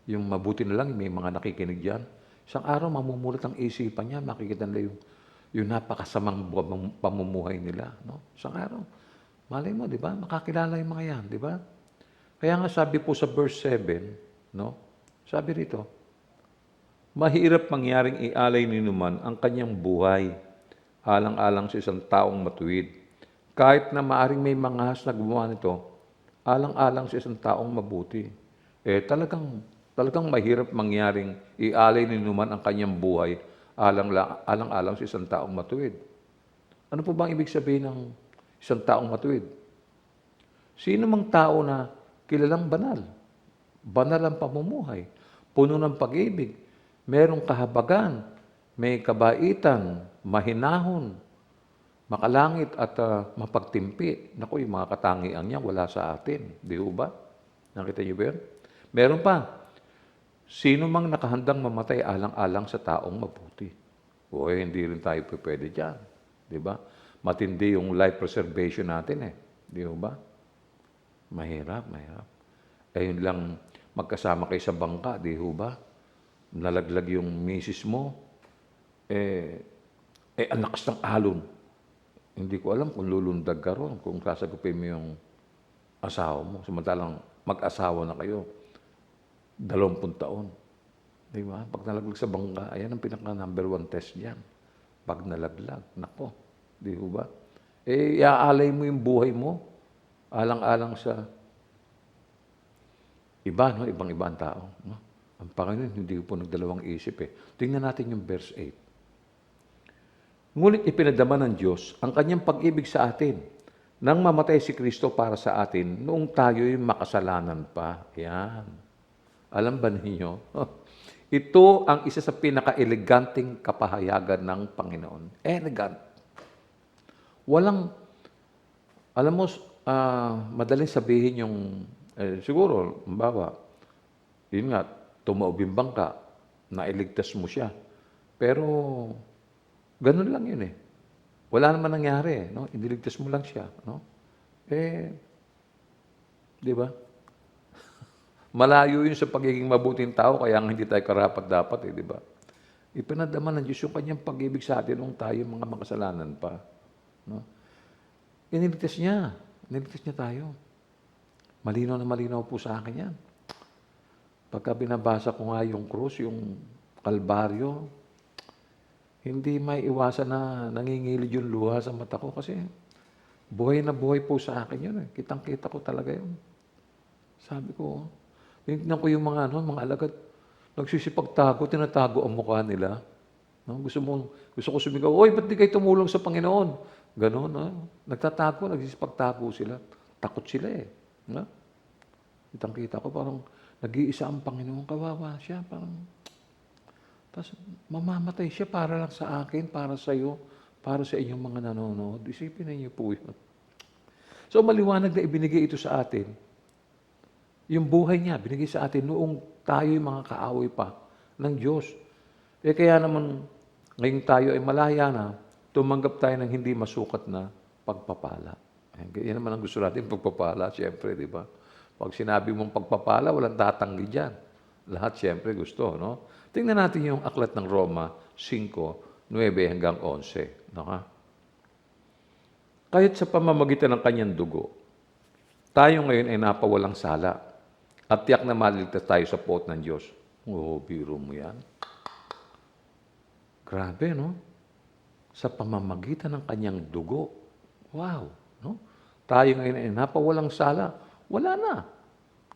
Yung mabuti na lang, may mga nakikinig dyan. Isang araw, mamumulat ang isipan niya, makikita nila yung napakasamang pamumuhay nila. No? Isang araw, malay mo, di ba? Makakilala yung mga yan, di ba? Kaya nga sabi po sa verse 7, no? Sabi rito, mahirap mangyaring ialay ni numan ang kanyang buhay, alang-alang sa isang taong matuwid. Kahit na maaring may manghas na gumawa nito, alang-alang sa isang taong mabuti. Talagang mahirap mangyaring ialay ni numan ang kanyang buhay, alang-alang sa isang taong matuwid. Ano po bang ibig sabihin ng isang taong matuwid? Sino mang tao na kilalang banal? Banal ang pamumuhay, puno ng pag-ibig, merong kahabagan, may kabaitan, mahinahon, makalangit at mapagtimpi. Naku, yung mga katangian niya wala sa atin. Di ba? Nakita niyo ba yun? Meron pa. Sino mang nakahandang mamatay alang-alang sa taong mabuti. Hindi rin tayo pwede dyan. Di ba? Matindi yung life preservation natin eh. Di ba? Mahirap. Yun lang, magkasama kayo sa bangka, di ba? Nalaglag yung misis mo, ang lakas ng alon. Hindi ko alam kung lulundag ka ron, kung sasagupin mo yung asawa mo. Samantalang mag-asawa na kayo, 20 taon. Di ba? Pag nalaglag sa bangka, ayan ang pinaka-number 1 test niyan. Pag nalaglag, nako, di ba? Iaalay mo yung buhay mo, alang-alang sa iba, no? Ibang-ibang tao. No? Ang Panginoon, hindi ko po nagdalawang isip eh. Tingnan natin yung verse 8. Ngunit ipinadama ng Diyos ang kanyang pag-ibig sa atin nang mamatay si Kristo para sa atin noong tayo'y makasalanan pa. Yan. Alam ba ninyo? Ito ang isa sa pinaka-eleganting kapahayagan ng Panginoon. Elegant. Alam mo, madaling sabihin yung, siguro, bawa, yun nga, tumaobimbang ka, nailigtas mo siya. Pero, ganun lang yun eh. Wala naman nangyari eh. No? Iniligtas mo lang siya. No? Di ba? Malayo yun sa pagiging mabuting tao, kaya hindi tayo karapat-dapat eh, di ba? Ipinadama ng Diyos yung kanyang pag-ibig sa atin nung tayo mga makasalanan pa. No? Iniligtas niya tayo. Malinaw na malinaw po sa akin yan. Pagka binabasa ko nga yung krus, yung kalbaryo, hindi may iwasan na nangingilid yung luha sa mata ko kasi buhay na buhay po sa akin yun. Kitang-kita ko talaga yun. Sabi ko, tingnan ko yung mga alagad, nagsisipagtago, tinatago ang mukha nila. No? Gusto ko sumigaw, oy, ba't di kayo tumulong sa Panginoon? Ganon, nagtatago, nagsisipagtago sila. Takot sila eh. No? Kitang-kita ko, parang nag-iisa ang Panginoon, kawawa siya, parang, tapos mamamatay siya para lang sa akin, para sa iyo, para sa inyong mga nanonood. Isipin niyo po yun. So maliwanag na ibinigay ito sa atin. Yung buhay niya, binigay sa atin noong tayo yung mga kaaway pa ng Diyos. Kaya naman, ngayong tayo ay malaya na, tumanggap tayo ng hindi masukat na pagpapala. Yan naman ang gusto natin, pagpapala, siyempre, di ba? Pag sinabi mong pagpapala, walang tatanggi dyan. Lahat siyempre gusto, no? Tingnan natin yung aklat ng Roma 5:9 hanggang 11. No, ha? Kahit sa pamamagitan ng kanyang dugo, tayo ngayon ay napawalang sala at tiyak na maliligtas tayo sa poot ng Diyos. Biro mo yan. Grabe, no? Sa pamamagitan ng kanyang dugo. Wow, no? Tayo ngayon ay napawalang sala. Wala na.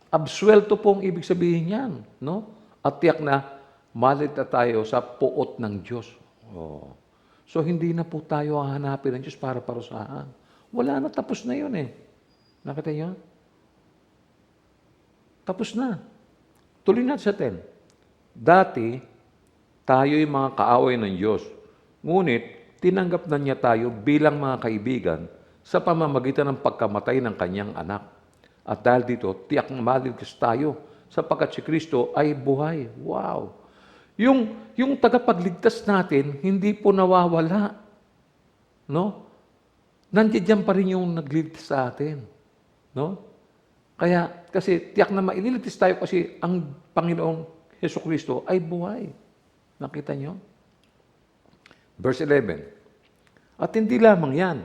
Absuelto po ang ibig sabihin yan, no? At tiyak na maliligtas tayo sa poot ng Diyos. So, hindi na po tayo hahanapin ng Diyos para parusahan. Wala na, tapos na yun eh. Nakita niyo? Tapos na. Tuloy natin sa 10. Dati, tayo'y mga kaaway ng Diyos. Ngunit, tinanggap na niya tayo bilang mga kaibigan sa pamamagitan ng pagkamatay ng kanyang anak. At dahil dito, tiyak na maliligtas tayo sapagkat si Kristo ay buhay. Wow! Yung tagapagligtas natin, hindi po nawawala. No? Nandiyan pa rin yung nagligtas sa atin. No? Kaya, kasi tiyak na maililigtas tayo kasi ang Panginoong Hesukristo ay buhay. Nakita nyo? Verse 11, at hindi lamang yan,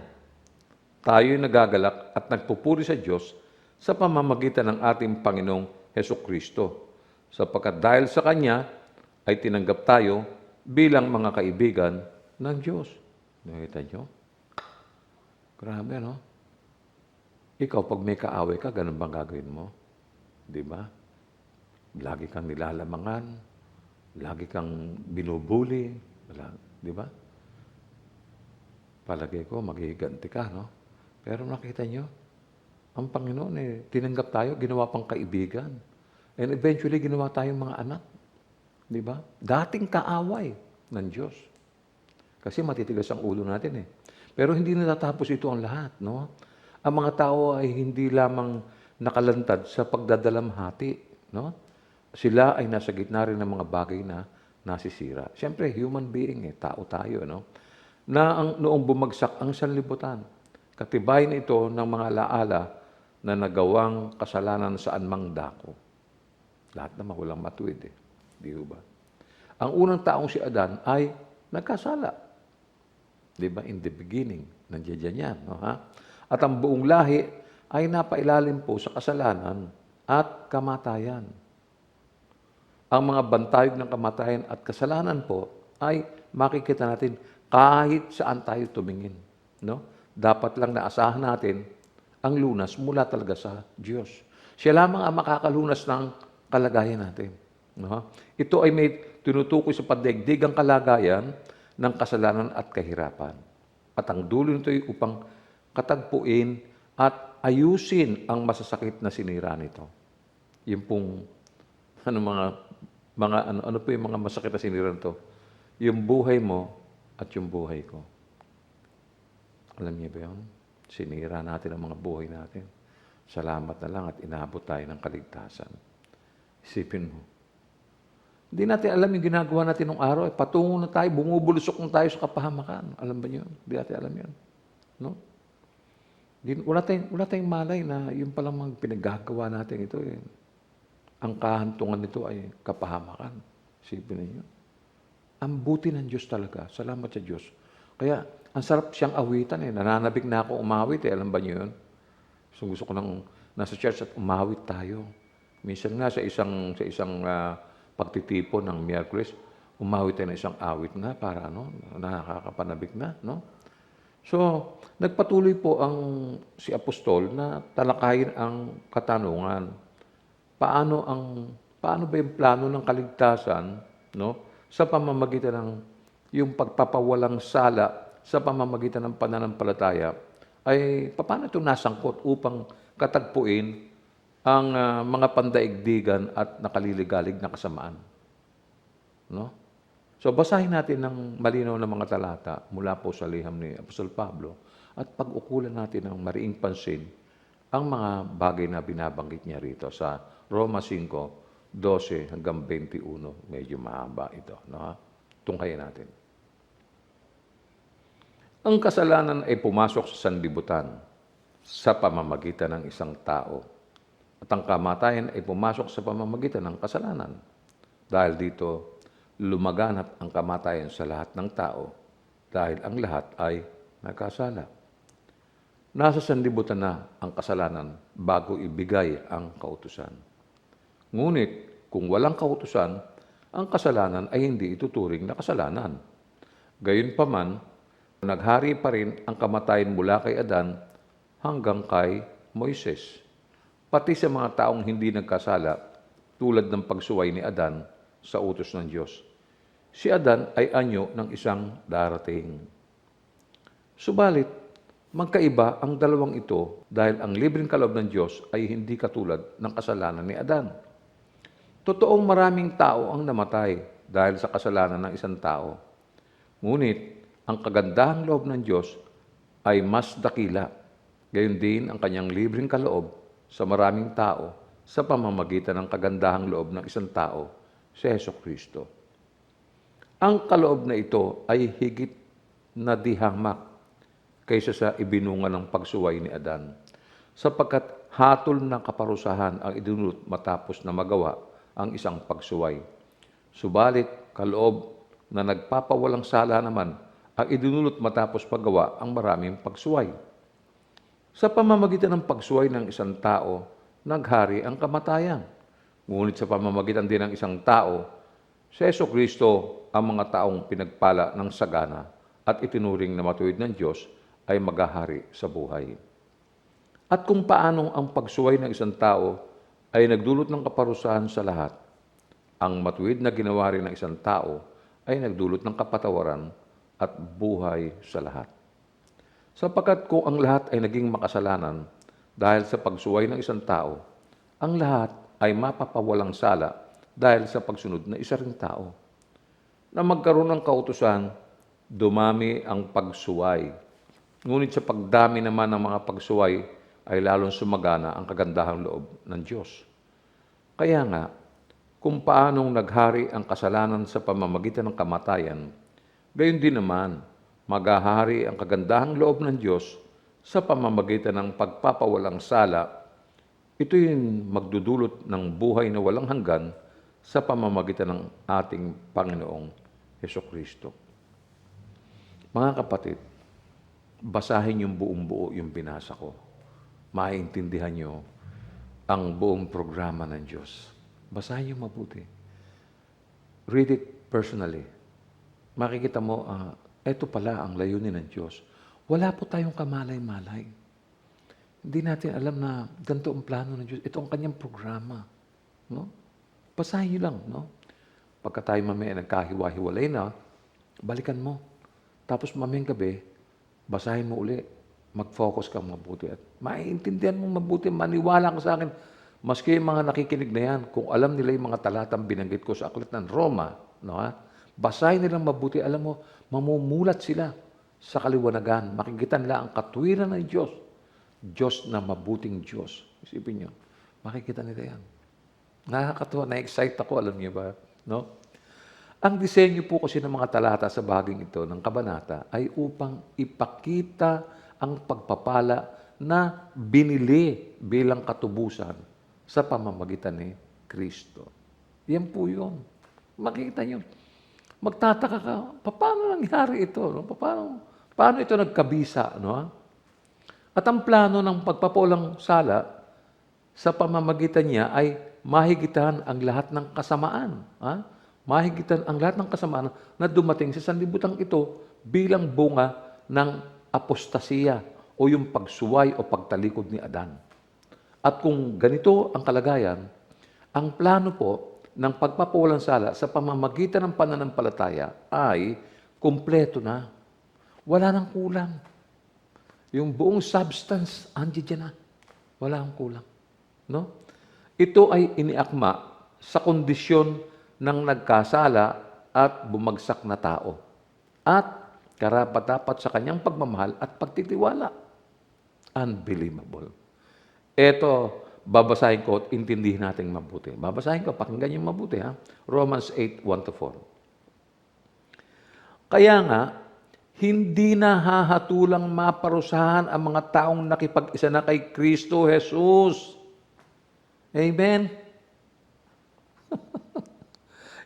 tayo'y nagagalak at nagpupuri sa Diyos sa pamamagitan ng ating Panginoong Hesukristo, sapagkat dahil sa Kanya ay tinanggap tayo bilang mga kaibigan ng Diyos. Nakita nyo? Grabe, no? Ikaw, pag may kaaway ka, ganun bang gagawin mo? Di ba? Lagi kang nilalamangan, lagi kang binubuli, di ba? Palagay ko, maghihiganti ka, no? Pero nakita nyo, ang Panginoon tinanggap tayo, ginawa pang kaibigan. And eventually, ginawa tayong mga anak. Di ba? Dating kaaway ng Diyos. Kasi matitigas ang ulo natin eh. Pero hindi natatapos ito ang lahat, no? Ang mga tao ay hindi lamang nakalantad sa pagdadalamhati, no? Sila ay nasa gitna rin ng mga bagay na nasisira. Siyempre, human being tao tayo, no? Na noong bumagsak ang sanlibutan, katibayan ito ng mga alaala na nagawang kasalanan saan mang dako. Lahat naman walang matuwid Di ba? Ang unang taong si Adan ay nagkasala. Di ba? In the beginning, nandiyan yan. No, ha? At ang buong lahi ay napailalim po sa kasalanan at kamatayan. Ang mga bantayog ng kamatayan at kasalanan po ay makikita natin kahit saan tayo tumingin. No? Dapat lang naasahan natin ang lunas mula talaga sa Diyos. Siya lamang ang makakalunas ng kalagayan natin. No? Ito ay may tinutukoy sa padaigdigang kalagayan ng kasalanan at kahirapan. At ang dulo nito ay upang katagpuin at ayusin ang masasakit na sinira nito. Yung pong ano po yung mga masakit na sinira nito? Yung buhay mo at yung buhay ko. Alam niyo ba yun? Sinira natin ang mga buhay natin. Salamat na lang at inabot tayo ng kaligtasan. Isipin mo. Hindi natin alam yung ginagawa natin nung araw. Patungo na tayo, bumubulusok na tayo sa kapahamakan. Alam ba yun? Hindi natin alam yun. No? Wala tayong malay na yung palang mga pinagagawa natin ito. Ang kahantungan nito ay kapahamakan. Isipin ninyo. Ang buti ng Diyos talaga. Salamat sa Diyos. Kaya, ang sarap siyang awitan Nananabik na ako umawit Alam ba niyo yun? So, gusto ko nang nasa church at umawit tayo. Minsan nga sa isang pagtitipon ng Miyerkules, umawit tayo ng isang awit na para nakakapanabik na, no? So, nagpatuloy po si Apostol na talakayin ang katanungan. Paano ba yung plano ng kaligtasan, no? Sa pamamagitan ng yung pagpapawalang sala sa pamamagitan ng pananampalataya ay paano ito nasangkot upang katagpuin ang mga pandaigdigan at nakaliligalig na kasamaan. No? So basahin natin ng malinaw na mga talata mula po sa liham ni Apostol Pablo at pag-ukulan natin ng mariing pansin ang mga bagay na binabanggit niya rito sa Roma 5:12 hanggang 21. Medyo mahaba ito. No? Tunghayan natin. Ang kasalanan ay pumasok sa sanlibutan sa pamamagitan ng isang tao. At ang kamatayan ay pumasok sa pamamagitan ng kasalanan. Dahil dito, lumaganap ang kamatayan sa lahat ng tao dahil ang lahat ay nagkasala. Nasa sanlibutan na ang kasalanan bago ibigay ang kautusan. Ngunit kung walang kautusan, ang kasalanan ay hindi ituturing na kasalanan. Gayunpaman, naghari pa rin ang kamatayan mula kay Adan hanggang kay Moises. Pati sa mga taong hindi nagkasala, tulad ng pagsuway ni Adan sa utos ng Diyos. Si Adan ay anyo ng isang darating. Subalit, magkaiba ang dalawang ito dahil ang libreng kaloob ng Diyos ay hindi katulad ng kasalanan ni Adan. Totoong maraming tao ang namatay dahil sa kasalanan ng isang tao. Ngunit, ang kagandahang loob ng Diyos ay mas dakila. Gayon din ang kanyang libreng kaloob sa maraming tao sa pamamagitan ng kagandahang loob ng isang tao, si Hesukristo. Ang kaloob na ito ay higit na dihamak kaysa sa ibinunga ng pagsuway ni Adan, sapagkat hatol ng kaparusahan ang idinulot matapos na magawa ang isang pagsuway. Subalit, kaloob na nagpapawalang sala naman ang idinulot matapos paggawa ang maraming pagsuway. Sa pamamagitan ng pagsuway ng isang tao, naghari ang kamatayan. Ngunit sa pamamagitan din ng isang tao, si Jesucristo ang mga taong pinagpala ng sagana at itinuring na matuwid ng Diyos ay maghahari sa buhay. At kung paanong ang pagsuway ng isang tao ay nagdulot ng kaparusahan sa lahat, ang matuwid na ginawa rin ng isang tao ay nagdulot ng kapatawaran at buhay sa lahat. Sapagkat kung ang lahat ay naging makasalanan dahil sa pagsuway ng isang tao, ang lahat ay mapapawalang sala dahil sa pagsunod na isa ring tao. Na magkaroon ng kautusan, dumami ang pagsuway. Ngunit sa pagdami naman ng mga pagsuway ay lalong sumagana ang kagandahang loob ng Diyos. Kaya nga, kung paanong naghari ang kasalanan sa pamamagitan ng kamatayan, gayon din naman, maghahari ang kagandahang loob ng Diyos sa pamamagitan ng pagpapawalang sala. Ito yung magdudulot ng buhay na walang hanggan sa pamamagitan ng ating Panginoong Hesukristo. Mga kapatid, basahin yung buong buo yung binasa ko. Maintindihan nyo ang buong programa ng Diyos. Basahin nyo mabuti. Read it personally. Makikita mo, ito pala ang layunin ng Diyos. Wala po tayong kamalay-malay. Hindi natin alam na ganito ang plano ng Diyos. Ito ang kanyang programa. No? Basahin nyo lang. No? Pagka tayo mamaya nagkahiwa-hiwalay na, balikan mo. Tapos mamayang gabi, basahin mo uli. Mag-focus ka mabuti. At maiintindihan mo mabuti. Maniwala ka sa akin. Maski yung mga nakikinig na yan, kung alam nila yung mga talatang binanggit ko sa aklat ng Roma, no, basahin nilang mabuti. Alam mo, mamumulat sila sa kaliwanagan. Makikita nila ang katwiran ng Diyos. Diyos na mabuting Diyos. Isipin nyo, makikita nila yan. Nakakatuwa, na-excite ako, alam niyo ba? No? Ang disenyo po kasi ng mga talata sa bahaging ito ng kabanata ay upang ipakita ang pagpapala na binili bilang katubusan sa pamamagitan ni Kristo. Yan po yun. Makikita nyo. Magtataka ka, paano nangyari ito? No? Paano ito nagkabisa? No? At ang plano ng pagpapulang sala sa pamamagitan niya ay mahigitan ang lahat ng kasamaan. Mahigitan ang lahat ng kasamaan na dumating sa sanlibutan ito bilang bunga ng apostasiya o yung pagsuway o pagtalikod ni Adan. At kung ganito ang kalagayan, ang plano po ng pagpapawalang sala sa pamamagitan ng pananampalataya ay kumpleto na. Wala nang kulang. Yung buong substance, andiyan na. Wala nang kulang. No? Ito ay iniakma sa kondisyon ng nagkasala at bumagsak na tao. At karapat-dapat sa kanyang pagmamahal at pagtitiwala. Unbelievable. Ito, babasahin ko at intindihin natin mabuti. Babasahin ko, pakinggan niyo mabuti. Romans 8, 1-4. Kaya nga, hindi na hahatulang maparusahan ang mga taong nakipag-isa na kay Kristo Jesus. Amen?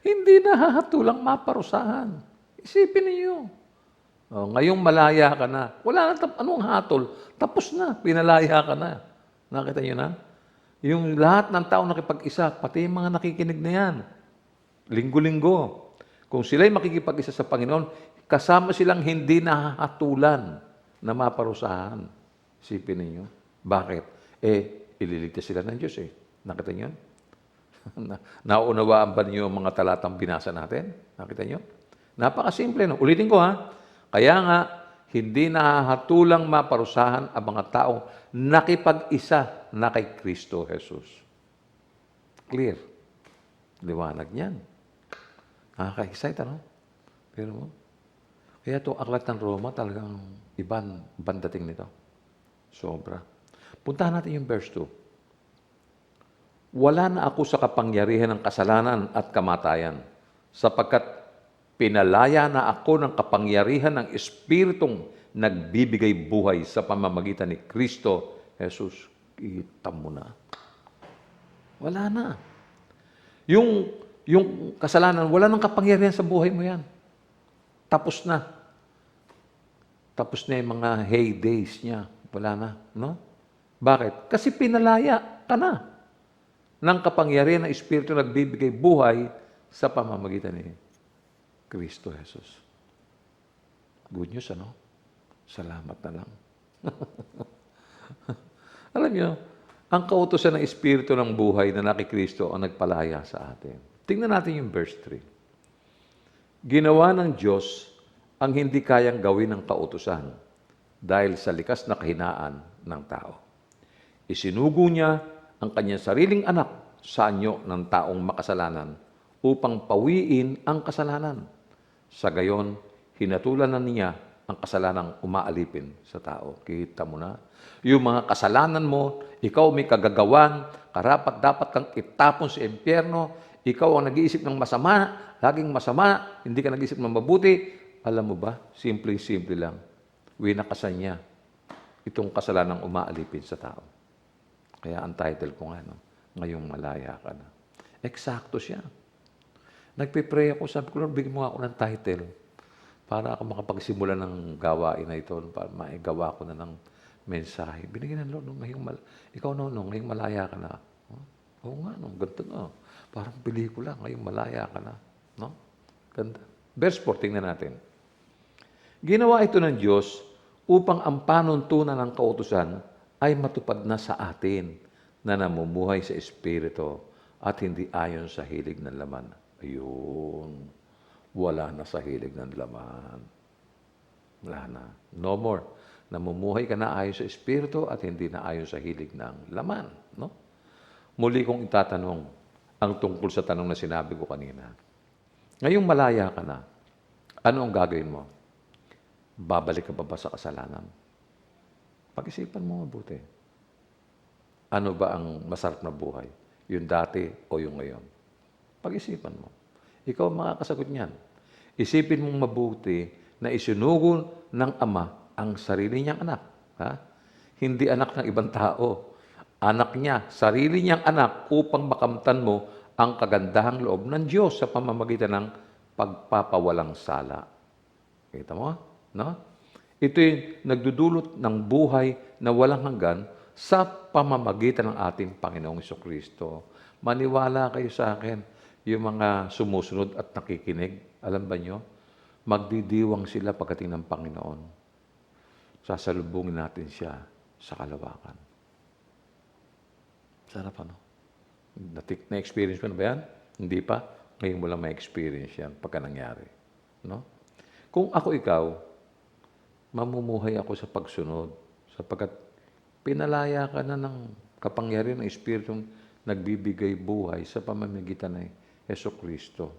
Hindi na hahatulang maparusahan. Isipin niyo. Ngayong malaya ka na. Wala na, anong hatol? Tapos na, pinalaya ka na. Nakita niyo na? Yung lahat ng tao nakipag-isa, pati yung mga nakikinig na yan, linggo-linggo, kung sila'y makikipag-isa sa Panginoon, kasama silang hindi nahahatulan na maparusahan. Isipin ninyo. Bakit? Ililigtas sila ng Diyos eh. Nakita niyo? Naunawaan ba niyo ang mga talatang binasa natin? Nakita niyo? Napakasimple. No? Ulitin ko Kaya nga, hindi nahahatulang maparusahan ang mga taong nakipag-isa na kay Kristo Jesus. Clear. Liwanag niyan. Nakaka-excite, Pero mo, kaya ito, aklat ng Roma, talagang ibang dating nito. Sobra. Puntahan natin yung verse 2. Wala na ako sa kapangyarihan ng kasalanan at kamatayan, sapagkat pinalaya na ako ng kapangyarihan ng Espiritong nagbibigay buhay sa pamamagitan ni Kristo Jesus. Kita mo na. Wala na. Yung kasalanan, wala nang kapangyarihan sa buhay mo yan. Tapos na. Tapos na yung mga heydays niya. Wala na, no? Bakit? Kasi pinalaya ka na ng kapangyarihan ng Espiritu nagbibigay buhay sa pamamagitan ni Kristo Jesus. Good news, ano? Salamat na lang. Alam niyo, ang kautusan ng Espiritu ng buhay na nakikristo ang nagpalaya sa atin. Tingnan natin yung verse 3. Ginawa ng Diyos ang hindi kayang gawin ng kautusan dahil sa likas na kahinaan ng tao. Isinugo niya ang kanyang sariling anak sa anyo ng taong makasalanan upang pawiin ang kasalanan. Sa gayon, hinatulan na niya ang kasalanang umaalipin sa tao. Kita mo na? Yung mga kasalanan mo, ikaw may kagagawan, karapat-dapat kang itapon sa impyerno, ikaw ang nag-iisip ng masama, laging masama, hindi ka nag-iisip ng mabuti. Alam mo ba, simple-simple lang. Winakasan niya itong kasalanang umaalipin sa tao. Kaya ang title ko nga, no? Ngayong malaya ka na. Eksakto siya. Nagpe-pray ako, sabi ko, Lord, bigyan mo ako ng title para ako makapagsimula ng gawain na ito, para maigawa ko na ng mensahe. Binigyan ng Lord, ikaw ngayong malaya ka na. Oo nga, ganda na. Parang pelikula, ngayong malaya ka na. No? Ganda. Verse 4, tingnan natin. Ginawa ito ng Diyos upang ang panuntunan ng kautusan ay matupad na sa atin na namumuhay sa Espiritu at hindi ayon sa hilig ng laman. Ayun. Wala na sa hilig ng laman. Wala na. No more. Namumuhay ka na ayon sa Espiritu at hindi na ayon sa hilig ng laman. No? Muli kong itatanong ang tungkol sa tanong na sinabi ko kanina. Ngayong malaya ka na, ano ang gagawin mo? Babalik ka ba sa kasalanan? Pag-isipan mo mabuti. Ano ba ang masarap na buhay? Yung dati o yung ngayon? Pag-isipan mo. Ikaw ang makakasagot niyan. Isipin mong mabuti na isinugo ng Ama ang sarili niyang anak. Ha? Hindi anak ng ibang tao. Anak niya, sarili niyang anak upang makamtan mo ang kagandahang loob ng Diyos sa pamamagitan ng pagpapawalang sala. Kita mo? No? Ito yung nagdudulot ng buhay na walang hanggan sa pamamagitan ng ating Panginoong Jesucristo. Maniwala kayo sa akin, yung mga sumusunod at nakikinig, alam ba nyo, magdidiwang sila pagdating ng Panginoon. Sasalubungin natin siya sa kalawakan. Sarap ano? Na-experience mo na ba yan? Hindi pa? Ngayon mo lang ma-experience yan pagka nangyari. No? Kung ako ikaw, mamumuhay ako sa pagsunod sapagkat pinalaya ka na ng kapangyarihan ng Espiritong nagbibigay buhay sa pamamagitan ng Jesucristo.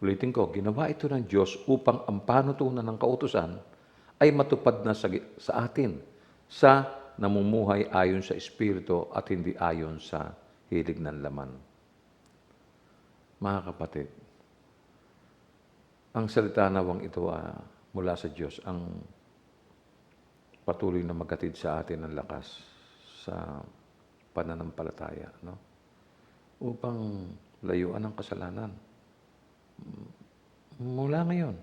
Ulitin ko, ginawa ito ng Diyos upang ang panutunan ng kautusan ay matupad na sa atin sa namumuhay ayon sa Espiritu at hindi ayon sa hilig ng laman. Mga kapatid, ang salita nawang ito mula sa Diyos ang patuloy na maghatid sa atin ng lakas sa pananampalataya, no? Upang layuan ang kasalanan. Mula ngayon,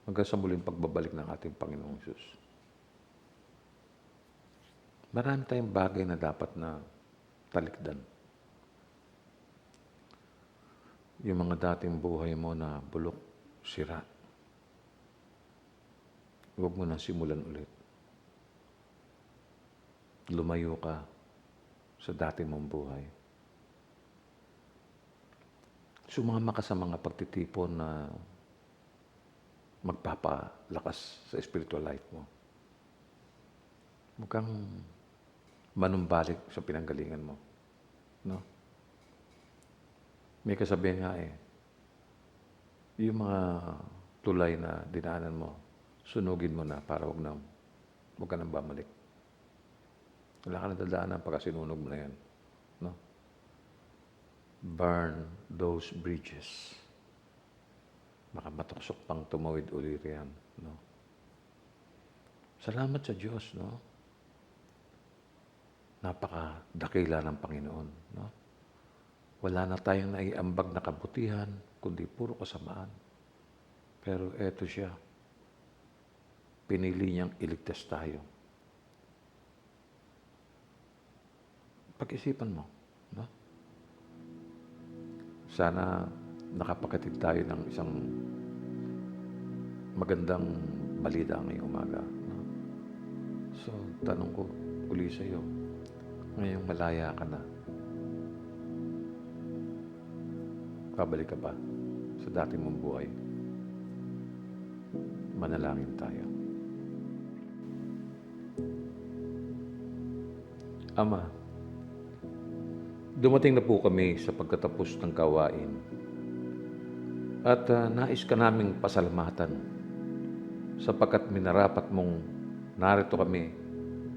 hanggang sa muling pagbabalik ng ating Panginoong Diyos. Marami tayong bagay na dapat na talikdan. Yung mga dating buhay mo na bulok, sira. Huwag mo na simulan ulit. Lumayo ka sa dati mong buhay. Sumama ka sa mga pagtitipon na magpapalakas sa spiritual life mo. Huwag kang manumbalik sa pinanggalingan mo. No? May kasabihan nga yung mga tulay na dinaanan mo, sunugin mo na para huwag ka nang bumalik. Wala ka na dadaanan pagka sinunog mo na yan. No? Burn those bridges. Baka matuksok pang tumawid ulit yan. No? Salamat sa Diyos, no? Napakadakila ng Panginoon, no? Wala na tayong naiambag na kabutihan, kundi puro kasamaan. Pero eto siya. Pinili niyang iligtas tayo. Pag-isipan mo. No? Sana nakapakatid tayo ng isang magandang balita ngayong umaga. No? So, tanong ko uli sa iyo, ngayong malaya ka na, babalik ka ba sa dati mong buhay? Manalangin tayo. Ama, dumating na po kami sa pagkatapos ng gawain at nais ka naming pasalamatan sapagkat minarapat mong narito kami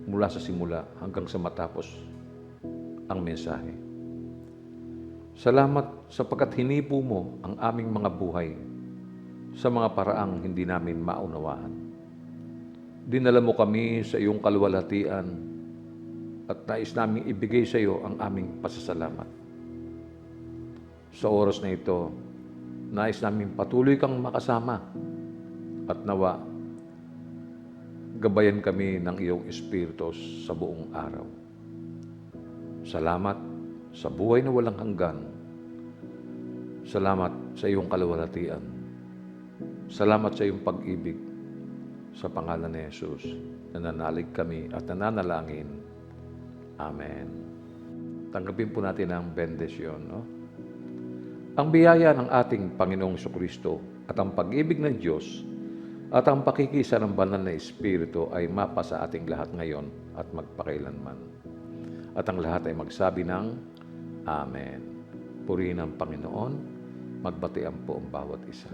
mula sa simula hanggang sa matapos ang mensahe. Salamat sapagkat hinipo mo ang aming mga buhay sa mga paraang hindi namin maunawaan. Dinala mo kami sa iyong kaluwalhatian at nais naming ibigay sa iyo ang aming pasasalamat. Sa oras na ito, nais naming patuloy kang makasama at nawa, gabayan kami ng iyong Espiritu sa buong araw. Salamat sa buhay na walang hanggan. Salamat sa iyong kaluwalhatian. Salamat sa iyong pag-ibig. Sa pangalan ni Jesus, nananalig kami at nananalangin. Amen. Tanggapin po natin ang bendisyon. No? Ang biyaya ng ating Panginoong Jesucristo at ang pag-ibig ng Diyos at ang pakikisa ng banal na Espiritu ay mapa sa ating lahat ngayon at magpakailanman. At ang lahat ay magsabi ng Amen. Purihin ang Panginoon, magbatian po ang bawat isa.